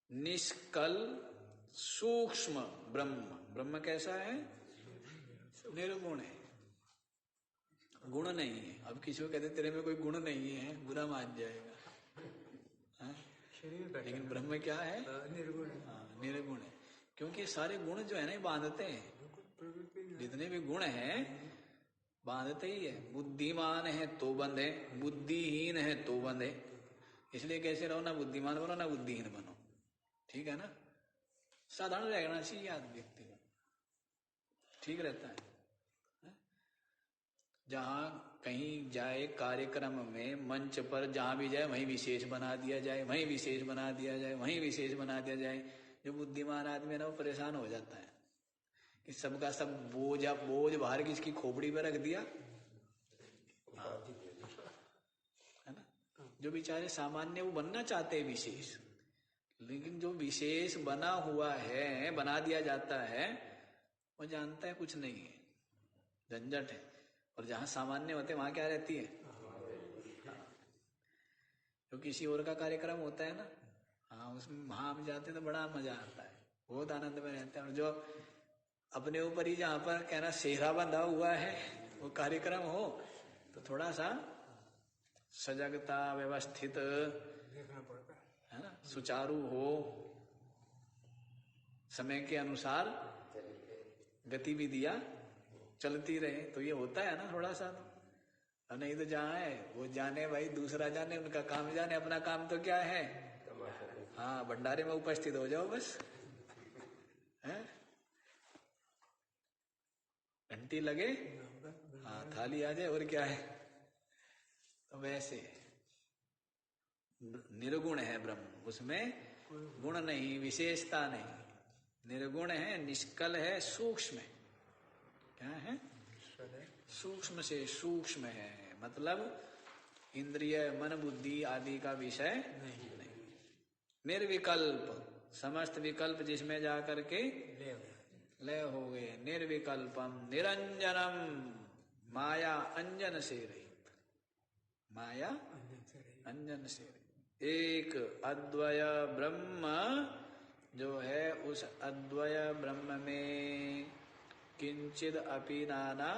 निष्कल सूक्ष्म ब्रह्म। ब्रह्म कैसा है? निर्गुण है, गुण नहीं है। अब किसी को कहते तेरे में कोई गुण नहीं है, बुरा मान जाएगा, लेकिन ब्रह्म क्या है? निर्गुण है। हाँ, निर्गुण है, क्योंकि सारे गुण जो है ना बांधते हैं, जितने भी गुण हैं बांधते ही है। बुद्धिमान है तो बंधे, बुद्धिहीन है तो बंधे। इसलिए कैसे रहो, ना बुद्धिमान बनो ना बुद्धिहीन बनो, ठीक है ना? साधारण रहना चाहिए आदमी, व्यक्ति को ठीक रहता है। जहां कहीं जाए कार्यक्रम में, मंच पर जहां भी जाए वहीं विशेष बना दिया जाए, वहीं विशेष बना दिया जाए, वहीं विशेष बना दिया जाए। जो बुद्धिमान आदमी है ना, वो परेशान हो जाता है कि सबका सब बोझ बाहर किसकी खोपड़ी पे रख दिया, है ना? जो बेचारे सामान्य वो बनना चाहते हैं विशेष, लेकिन जो विशेष बना हुआ है, बना दिया जाता है, वो जानता है कुछ नहीं है, झंझट है। और जहां सामान्य होते वहां क्या रहती है? जो किसी और का कार्यक्रम होता है ना, हाँ, उसमें वहां हम जाते हैं तो बड़ा मजा आता है, बहुत आनंद में रहते हैं। और जो अपने ऊपर ही जहां पर कहना सेहरा बंधा हुआ है, वो कार्यक्रम हो तो थोड़ा सा सजगता, व्यवस्थित है ना, सुचारू हो, समय के अनुसार गतिविधियां चलती रहे, तो ये होता है ना थोड़ा सा। तो नहीं तो जहाँ है वो जाने भाई, दूसरा जाने, उनका काम जाने, अपना काम तो क्या है? हाँ, भंडारे में उपस्थित हो जाओ बस, है? घंटी लगे, हाँ, थाली आ जाए, और क्या है? तो वैसे निर्गुण है ब्रह्म, उसमें गुण नहीं, विशेषता नहीं, निर्गुण है, निष्कल है, सूक्ष्म है। क्या है? सूक्ष्म से सूक्ष्म है, मतलब इंद्रिय मन बुद्धि आदि का विषय नहीं। निर्विकल्प, समस्त विकल्प जिसमें जाकर के लय हो गए। निर्विकल्पम निरंजनम, माया अंजन से रहित, माया अंजन से रहित, एक अद्वय ब्रह्म जो है उस अद्वय ब्रह्म में किंचिद अपि नाना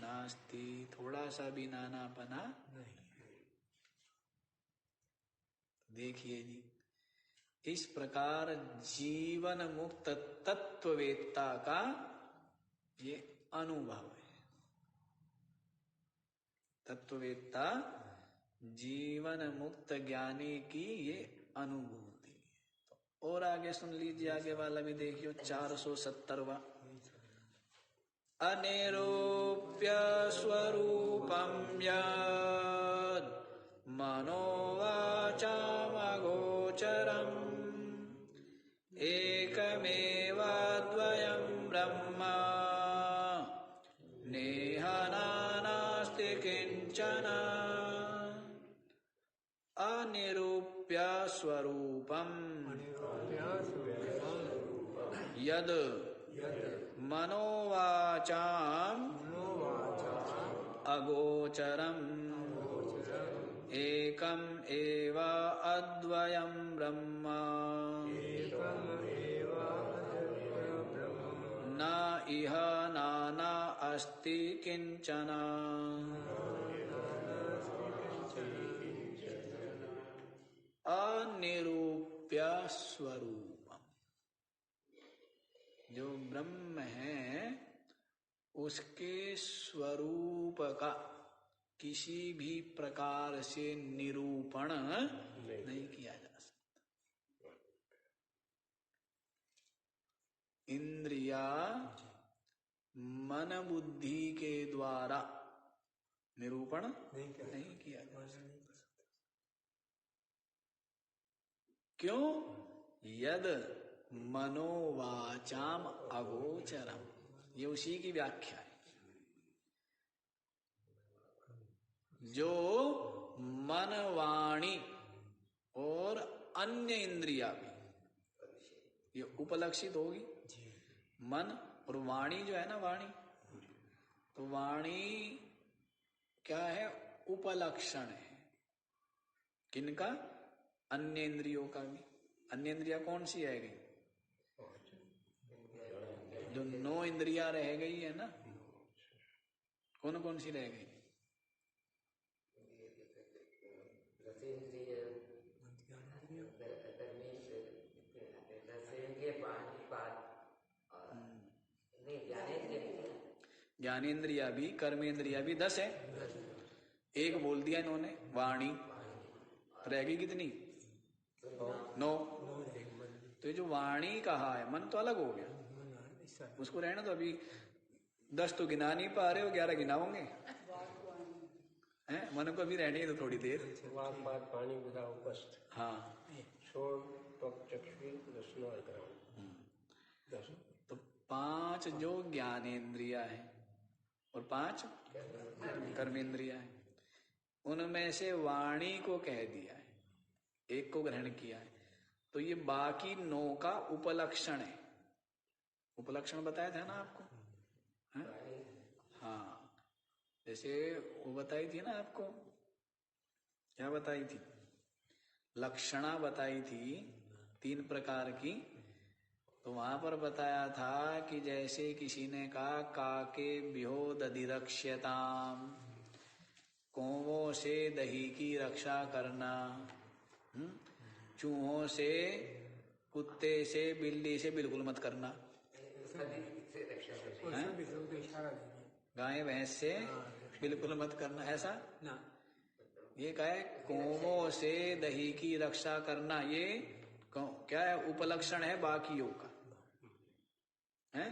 नास्ति, थोड़ा सा भी नानापना नहीं। देखिए जी, इस प्रकार जीवन मुक्त तत्ववेत्ता का ये अनुभव है। तत्ववेत्ता जीवन मुक्त ज्ञानी की ये अनुभूति है। तो और आगे सुन लीजिए, आगे वाला भी देखियो 470वां। अनिरूप्य स्वरूपं यद् मनोवाचामगोचरम् एकमेवाद्वयं ब्रह्म नेह नास्ति किंचन। अनिरूप्य स्वरूपं यद् मनोवाचाम अगोचरम् एकम एव अद्वयं ब्रह्म न इह नाना अस्ति किंचन। अनिरूप्य स्वरूपम, जो ब्रह्म है उसके स्वरूप का किसी भी प्रकार से निरूपण नहीं किया जा सकता। इंद्रिया मन बुद्धि के द्वारा निरूपण नहीं किया जा सकता। क्यों? यद मनोवाचाम अगोचरम, ये उसी की व्याख्या है। जो मन वाणी और अन्य इंद्रिया भी ये उपलक्षित होगी। मन और वाणी जो है ना, वाणी तो वाणी क्या है? उपलक्षण है। किनका? अन्य इंद्रियों का भी। अन्य इंद्रिया कौन सी है गई? जो 9 इंद्रिया रह गई है ना, कौन कौन सी रह गई? ज्ञानेन्द्रिया भी, कर्मेंद्रिया भी 10 है। एक बोल दिया इन्होंने वाणी, रह गई कितनी? 9। तो ये जो वाणी कहा है, मन तो अलग हो गया, उसको रहना। तो अभी 10 तो गिना नहीं पा रहे हो, 11 गिनाओगे हैं? मन को अभी रहने दो थोड़ी देर। हाँ, तो 5 जो ज्ञानेन्द्रिया है और 5 कर्मेंद्रिया है, उनमें से वाणी को कह दिया है, एक को ग्रहण किया है। तो ये बाकी 9 का उपलक्षण है। उपलक्षण बताया था ना आपको, है? हाँ, जैसे वो बताई थी ना आपको, क्या बताई थी? लक्षणा बताई थी 3 प्रकार की। तो वहां पर बताया था कि जैसे किसी ने कहा काके बिहो दधिरक्ष्यताम, कौवों से दही की रक्षा करना, चूहों से, कुत्ते से, बिल्ली से बिल्कुल मत करना, गाय भैंस से बिल्कुल मत करना, ऐसा ना। ये क्या है? कौवों से दही की रक्षा करना, ये क्या है? उपलक्षण है बाकियों का, है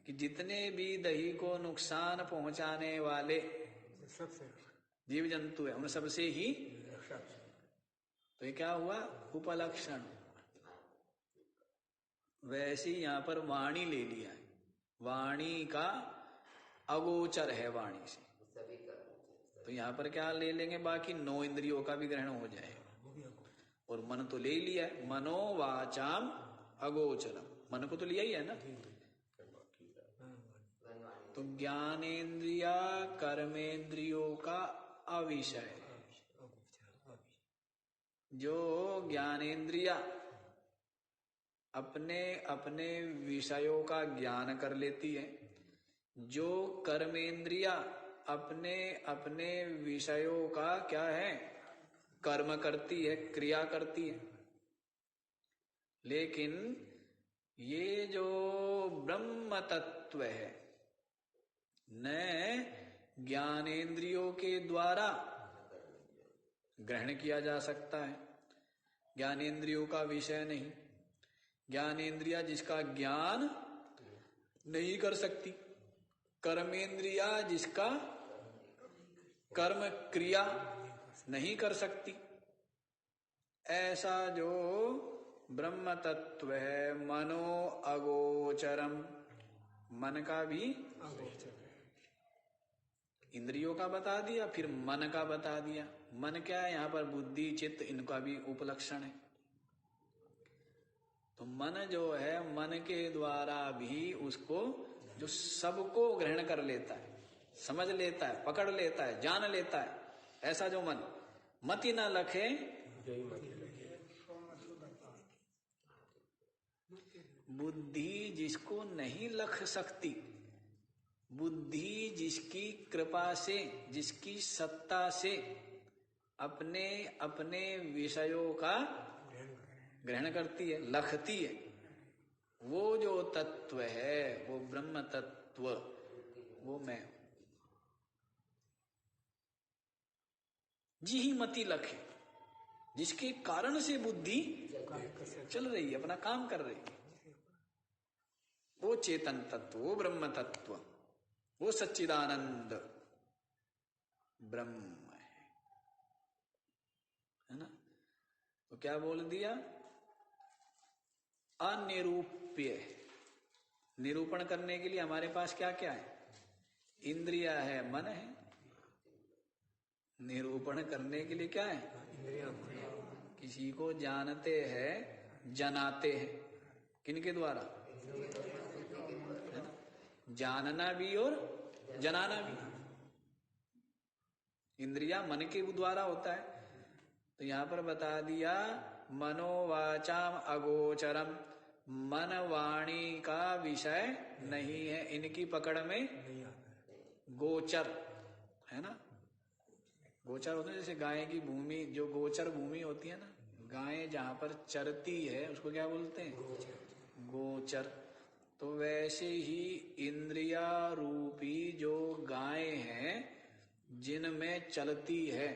कि जितने भी दही को नुकसान पहुंचाने वाले जीव जंतु है, उन सबसे ही। तो ये क्या हुआ? उपलक्षण। वैसे ही यहां पर वाणी ले लिया है, वाणी का अगोचर है वाणी से। तो यहां पर क्या ले लेंगे? बाकी 9 इंद्रियों का भी ग्रहण हो जाएगा। और मन तो ले लिया है, मनोवाचाम अगोचरम, मन को तो लिया ही है ना। तो ज्ञानेन्द्रिया कर्मेंद्रियों का अविषय, जो ज्ञानेन्द्रिया अपने अपने विषयों का ज्ञान कर लेती है। जो कर्मेंद्रिया अपने अपने विषयों का क्या है, कर्म करती है, क्रिया करती है। लेकिन ये जो ब्रह्म तत्व है न ज्ञानेंद्रियों के द्वारा ग्रहण किया जा सकता है, ज्ञानेंद्रियों का विषय नहीं। ज्ञानेंद्रिया जिसका ज्ञान नहीं कर सकती, कर्मेंद्रिया जिसका कर्म क्रिया नहीं कर सकती, ऐसा जो ब्रह्म तत्व है मनो अगोचरम, मन का भी इंद्रियों का बता दिया, फिर मन का बता दिया। मन क्या है यहाँ पर, बुद्धि चित्त, इनका भी उपलक्षण है। तो मन जो है, मन के द्वारा भी उसको जो सबको ग्रहण कर लेता है, समझ लेता है, पकड़ लेता है, जान लेता है, ऐसा जो मन मति न लखे बुद्धि जिसको नहीं लख सकती, बुद्धि जिसकी कृपा से, जिसकी सत्ता से अपने अपने विषयों का ग्रहण करती है, लखती है, वो जो तत्व है, वो ब्रह्म तत्व, वो मैं हूं। जी ही मति लखे, जिसके कारण से बुद्धि चल रही है, अपना काम कर रही है, वो चेतन तत्व, वो ब्रह्म तत्व, वो सच्चिदानंद ब्रह्म है ना। तो क्या बोल दिया, अनिरूप्य। निरूपण करने के लिए हमारे पास क्या क्या है, इंद्रिया है, मन है। निरूपण करने के लिए क्या है, किसी को जानते हैं, जनाते हैं, किनके द्वारा, जानना भी और जनाना भी। इंद्रिया मन के द्वारा होता है। तो यहां पर बता दिया मनोवाचाम अगोचरम, मन वाणी का विषय नहीं है, इनकी पकड़ में गोचर है ना। गोचर होता है जैसे गाय की भूमि, जो गोचर भूमि होती है ना, गाय जहां पर चरती है उसको क्या बोलते हैं, गोचर। तो वैसे ही इंद्रिया रूपी जो गाय हैं जिनमें चलती है,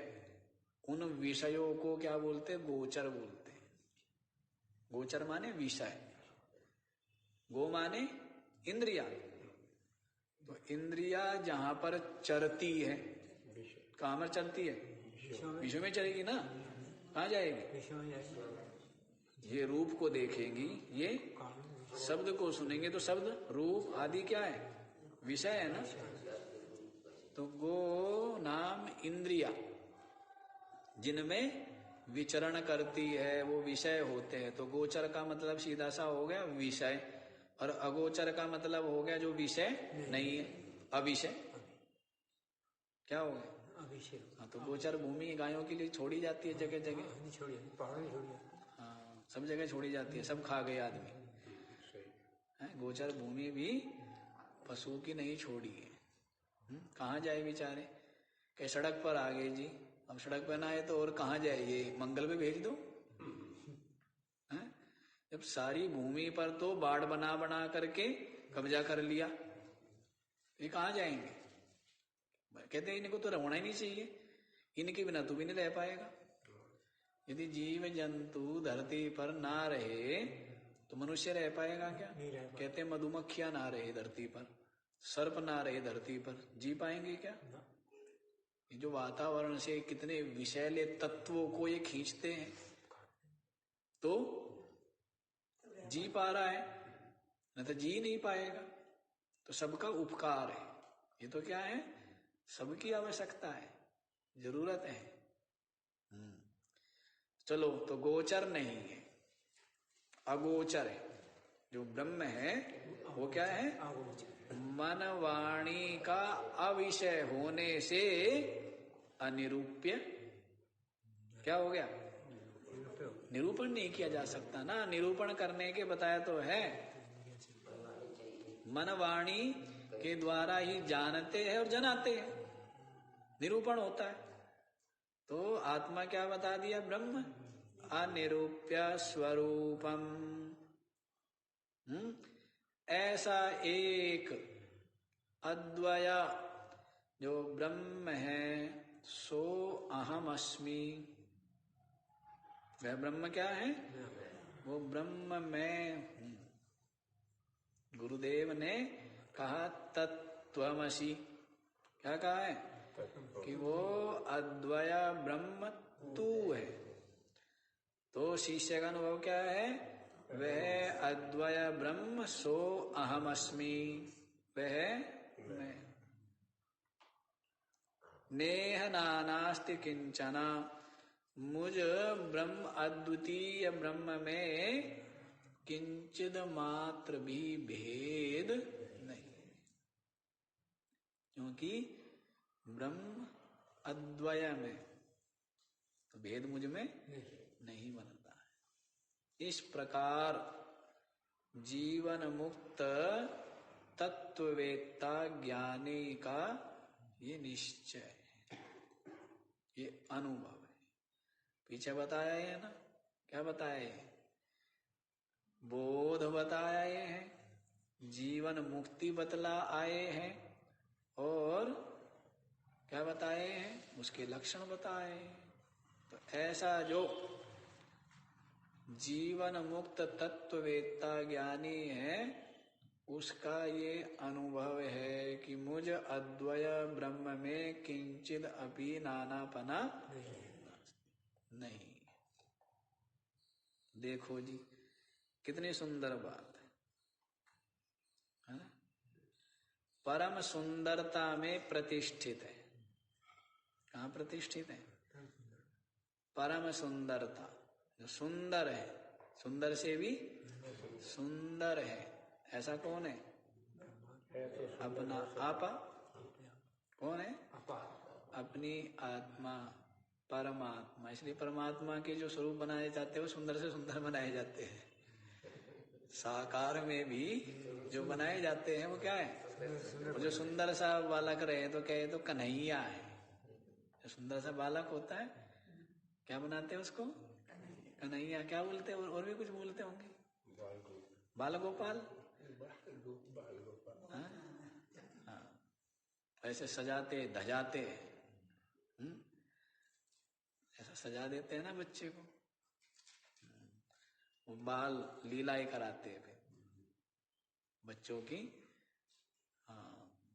उन विषयों को क्या बोलते हैं, गोचर बोलते हैं। गोचर माने विषय, गो माने इंद्रिया। तो इंद्रिया जहां पर चरती है, कहां पर चलती है, विषय में चलेगी ना, कहां जाएगी, ये रूप को देखेंगी, ये शब्द को सुनेंगे, तो शब्द रूप आदि क्या है, विषय है ना। तो गो नाम इंद्रिया जिनमें विचरण करती है, वो विषय होते हैं। तो गोचर का मतलब सीधा सा हो गया विषय, और अगोचर का मतलब हो गया जो विषय नहीं है, अविषय। क्या हो गया, अविषय। हाँ, तो गोचर भूमि गायों के लिए छोड़ी जाती है, जगह जगह, हाँ सब जगह छोड़ी जाती है, सब खा गए आदमी है। गोचर भूमि भी पशु की नहीं छोड़ी है। कहाँ जाए बेचारे, कहीं सड़क पर आ गए जी, अब सड़क पर ना आए तो और कहाँ जाए, ये मंगल पे भेज दो है? जब सारी भूमि पर तो बाड़ बना बना करके कब्जा कर लिया, ये कहाँ जाएंगे। कहते हैं इनको तो रहना ही नहीं चाहिए, इनके बिना तू भी नहीं रह पाएगा। यदि जीव जंतु धरती पर ना रहे तो मनुष्य रह पाएगा क्या। कहते हैं मधुमक्खियां ना रहे धरती पर, सर्प ना रहे धरती पर, जी पाएंगे क्या। ये जो वातावरण से कितने विषैले तत्वों को ये खींचते हैं तो जी पा रहा है, न तो जी नहीं पाएगा। तो सबका उपकार है, ये तो क्या है, सबकी आवश्यकता है, जरूरत है। चलो, तो गोचर नहीं है, अगोचर है। जो ब्रह्म है वो क्या है, मन वाणी का अविषय होने से अनिरूप्य क्या हो गया, निरूपण नहीं किया जा सकता ना। निरूपण करने के बताया तो है, मन वाणी के द्वारा ही जानते हैं और जनाते हैं, निरूपण होता है। तो आत्मा क्या बता दिया? ब्रह्म अनिरूप्य स्वरूपम। ऐसा एक अद्वय जो ब्रह्म है, सो अहम अस्मि। वह ब्रह्म क्या है? वो ब्रह्म मैं हूं। गुरुदेव ने कहा तत्त्वमसि। क्या कहा है? कि वो अद्वय ब्रह्म तू है। तो शिष्य का अनुभव क्या है? वह अद्वय ब्रह्म सो अहम अस्मि, वह मैं। नेह नानास्ति किंचना, मुझ ब्रह्म अद्वितीय ब्रह्म में किंचिद मात्र भी भेद नहीं, क्योंकि ब्रह्म अद्वय में तो भेद मुझ में नहीं बनता है। इस प्रकार जीवन मुक्त तत्ववेत्ता ज्ञानी का ये निश्चय है, ये अनुभव है। पीछे बताया है ना, क्या बताया है? बोध बताया है, जीवन मुक्ति बतला आए हैं, और क्या बताए हैं? उसके लक्षण बताए। तो ऐसा जो जीवन मुक्त तत्ववेत्ता ज्ञानी है, उसका ये अनुभव है कि मुझ अद्वय ब्रह्म में किंचित अपि नानापना नहीं। देखो जी, कितनी सुंदर बात है ना? परम सुंदरता में प्रतिष्ठित है। कहाँ प्रतिष्ठित है? परम सुंदरता, जो सुंदर है, सुंदर से भी सुंदर है, ऐसा कौन है? अपना आपा। कौन है? अपनी आत्मा, परमात्मा। इसलिए परमात्मा के जो स्वरूप बनाए जाते हैं वो सुंदर से सुंदर बनाए जाते हैं। साकार में भी जो बनाए जाते हैं वो क्या है? वो जो सुंदर सा बालक रहे तो कहे तो कन्हैया है। जो सुंदर सा बालक होता है क्या बनाते हैं उसको? कन्हैया। क्या बोलते हैं? और भी कुछ बोलते होंगे, बाल गोपाल। हाँ, ऐसे सजाते धजाते, ऐसा सजा देते हैं ना बच्चे को। वो बाल लीलाएं कराते हैं फिर बच्चों की,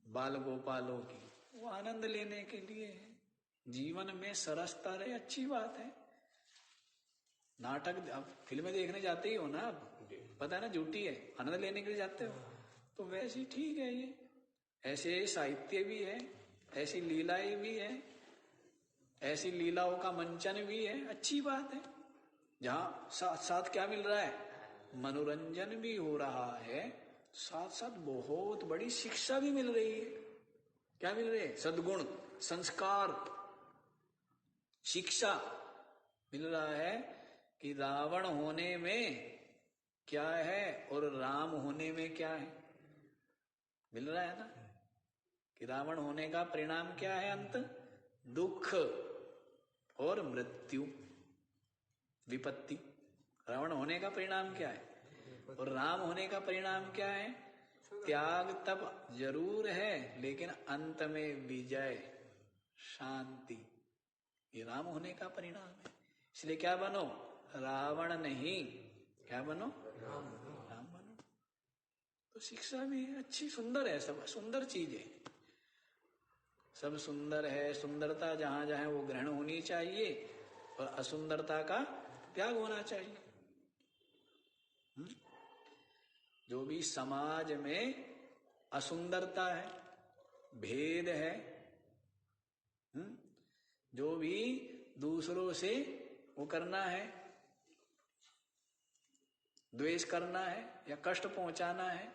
बाल गोपालों की, वो आनंद लेने के लिए है। जीवन में सरसता रहे, अच्छी बात है। नाटक, अब फिल्में देखने जाते ही हो ना, अब पता है ना झूठी है, आनंद लेने के लिए जाते हो, तो वैसे ही ठीक है। ये ऐसे साहित्य भी है, ऐसी लीलाएं भी है, ऐसी लीलाओं का मंचन भी है, अच्छी बात है। जहां साथ साथ क्या मिल रहा है? मनोरंजन भी हो रहा है, साथ साथ बहुत बड़ी शिक्षा भी मिल रही है। क्या मिल रही है? सद्गुण, संस्कार, शिक्षा मिल रहा है कि रावण होने में क्या है और राम होने में क्या है, मिल रहा है ना। कि रावण होने का परिणाम क्या है? अंत दुख और मृत्यु, विपत्ति। रावण होने का परिणाम क्या है? और राम होने का परिणाम क्या है? त्याग तब जरूर है, लेकिन अंत में विजय, शांति। ये राम होने का परिणाम है। इसलिए क्या बनो? रावण नहीं, क्या बनो? राम बनो। तो शिक्षा भी अच्छी, सुंदर है, सब सुंदर चीज है, सब सुंदर है। सुंदरता जहां जहां वो ग्रहण होनी चाहिए, और असुंदरता का त्याग होना चाहिए। जो भी समाज में असुंदरता है, भेद है, जो भी दूसरों से वो करना है, द्वेष करना है या कष्ट पहुंचाना है,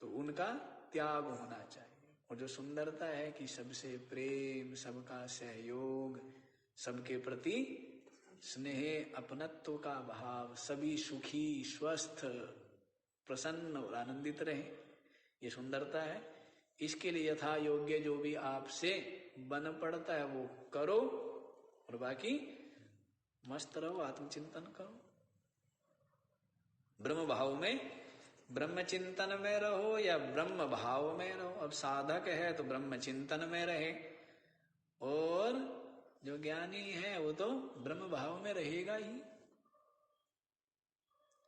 तो उनका त्याग होना चाहिए। और जो सुंदरता है कि सबसे प्रेम, सबका सहयोग, सबके प्रति स्नेह अपनत्व का भाव, सभी सुखी स्वस्थ प्रसन्न और आनंदित रहे, ये सुंदरता है। इसके लिए यथा योग्य जो भी आपसे बन पड़ता है वो करो, और बाकी मस्त रहो, आत्मचिंतन करो, ब्रह्म भाव में, ब्रह्म चिंतन में रहो या ब्रह्म भाव में रहो। अब साधक है तो ब्रह्म चिंतन में रहे, और जो ज्ञानी है वो तो ब्रह्म भाव में रहेगा ही।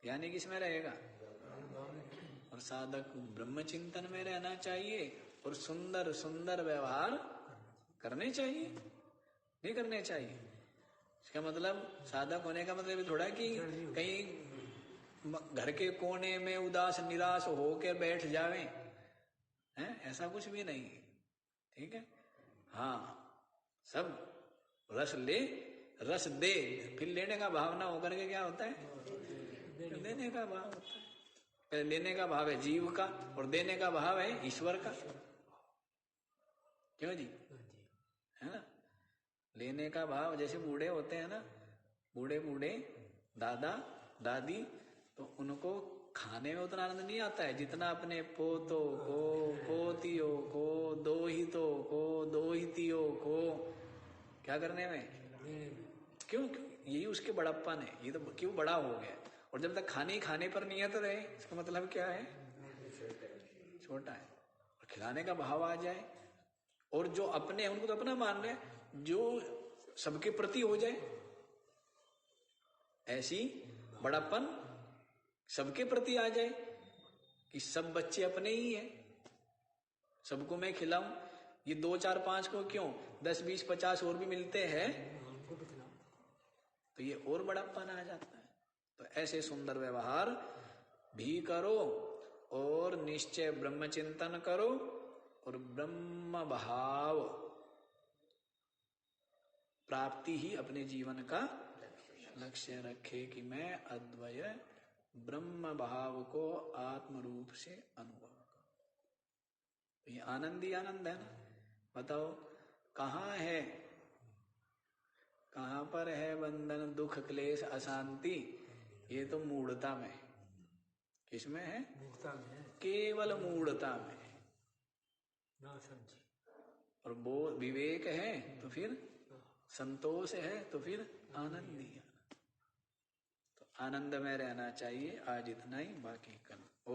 ज्ञानी किस में रहेगा? और साधक ब्रह्म चिंतन में रहना चाहिए, और सुंदर सुंदर व्यवहार करने चाहिए, नहीं करने चाहिए। इसका मतलब साधक होने का मतलब थोड़ा कि कहीं घर के कोने में उदास निराश होकर बैठ जावे, हैं? ऐसा कुछ भी नहीं, ठीक है। हाँ, सब रस ले रस दे, फिर लेने का भाव ना होकर के क्या होता है? देने का भाव होता है। लेने का भाव है जीव का, और देने का भाव है ईश्वर का। क्यों जी? है ना? लेने का भाव, जैसे बूढ़े होते हैं ना, बूढ़े बूढ़े दादा दादी, तो उनको खाने में उतना आनंद नहीं आता है जितना अपने पोतों को, पोतियों को, दोहितों को, दोहितियों को क्या करने में। क्यों? यही उसके बड़प्पन है, ये तो क्यों बड़ा हो गया। और जब तक खाने पर नियत रहे, इसका मतलब क्या है? छोटा है। और खिलाने का भाव आ जाए, और जो अपने उनको तो अपना मान रहे, जो सबके प्रति हो जाए, ऐसी बड़ापन सबके प्रति आ जाए कि सब बच्चे अपने ही हैं, सबको मैं खिलाऊं। ये 2 4 5 को क्यों, 10 20 50 और भी मिलते हैं, तो ये और बड़ापन आ जाता है। तो ऐसे सुंदर व्यवहार भी करो, और निश्चय ब्रह्म चिंतन करो, और ब्रह्म भाव प्राप्ति ही अपने जीवन का लक्ष्य रखे कि मैं अद्वय ब्रह्म भाव को आत्म रूप से अनुभव करूं। ये आनंद ही आनंद है ना। बताओ कहाँ है, कहाँ पर है बंधन दुख क्लेश अशांति? ये तो मूढ़ता में। किसमें है? मूढ़ता में, केवल मूढ़ता में। ना समझे। और वो विवेक है तो फिर संतोष है, तो फिर आनंद ही। तो आनंद में रहना चाहिए। आज इतना ही, बाकी कल। ओ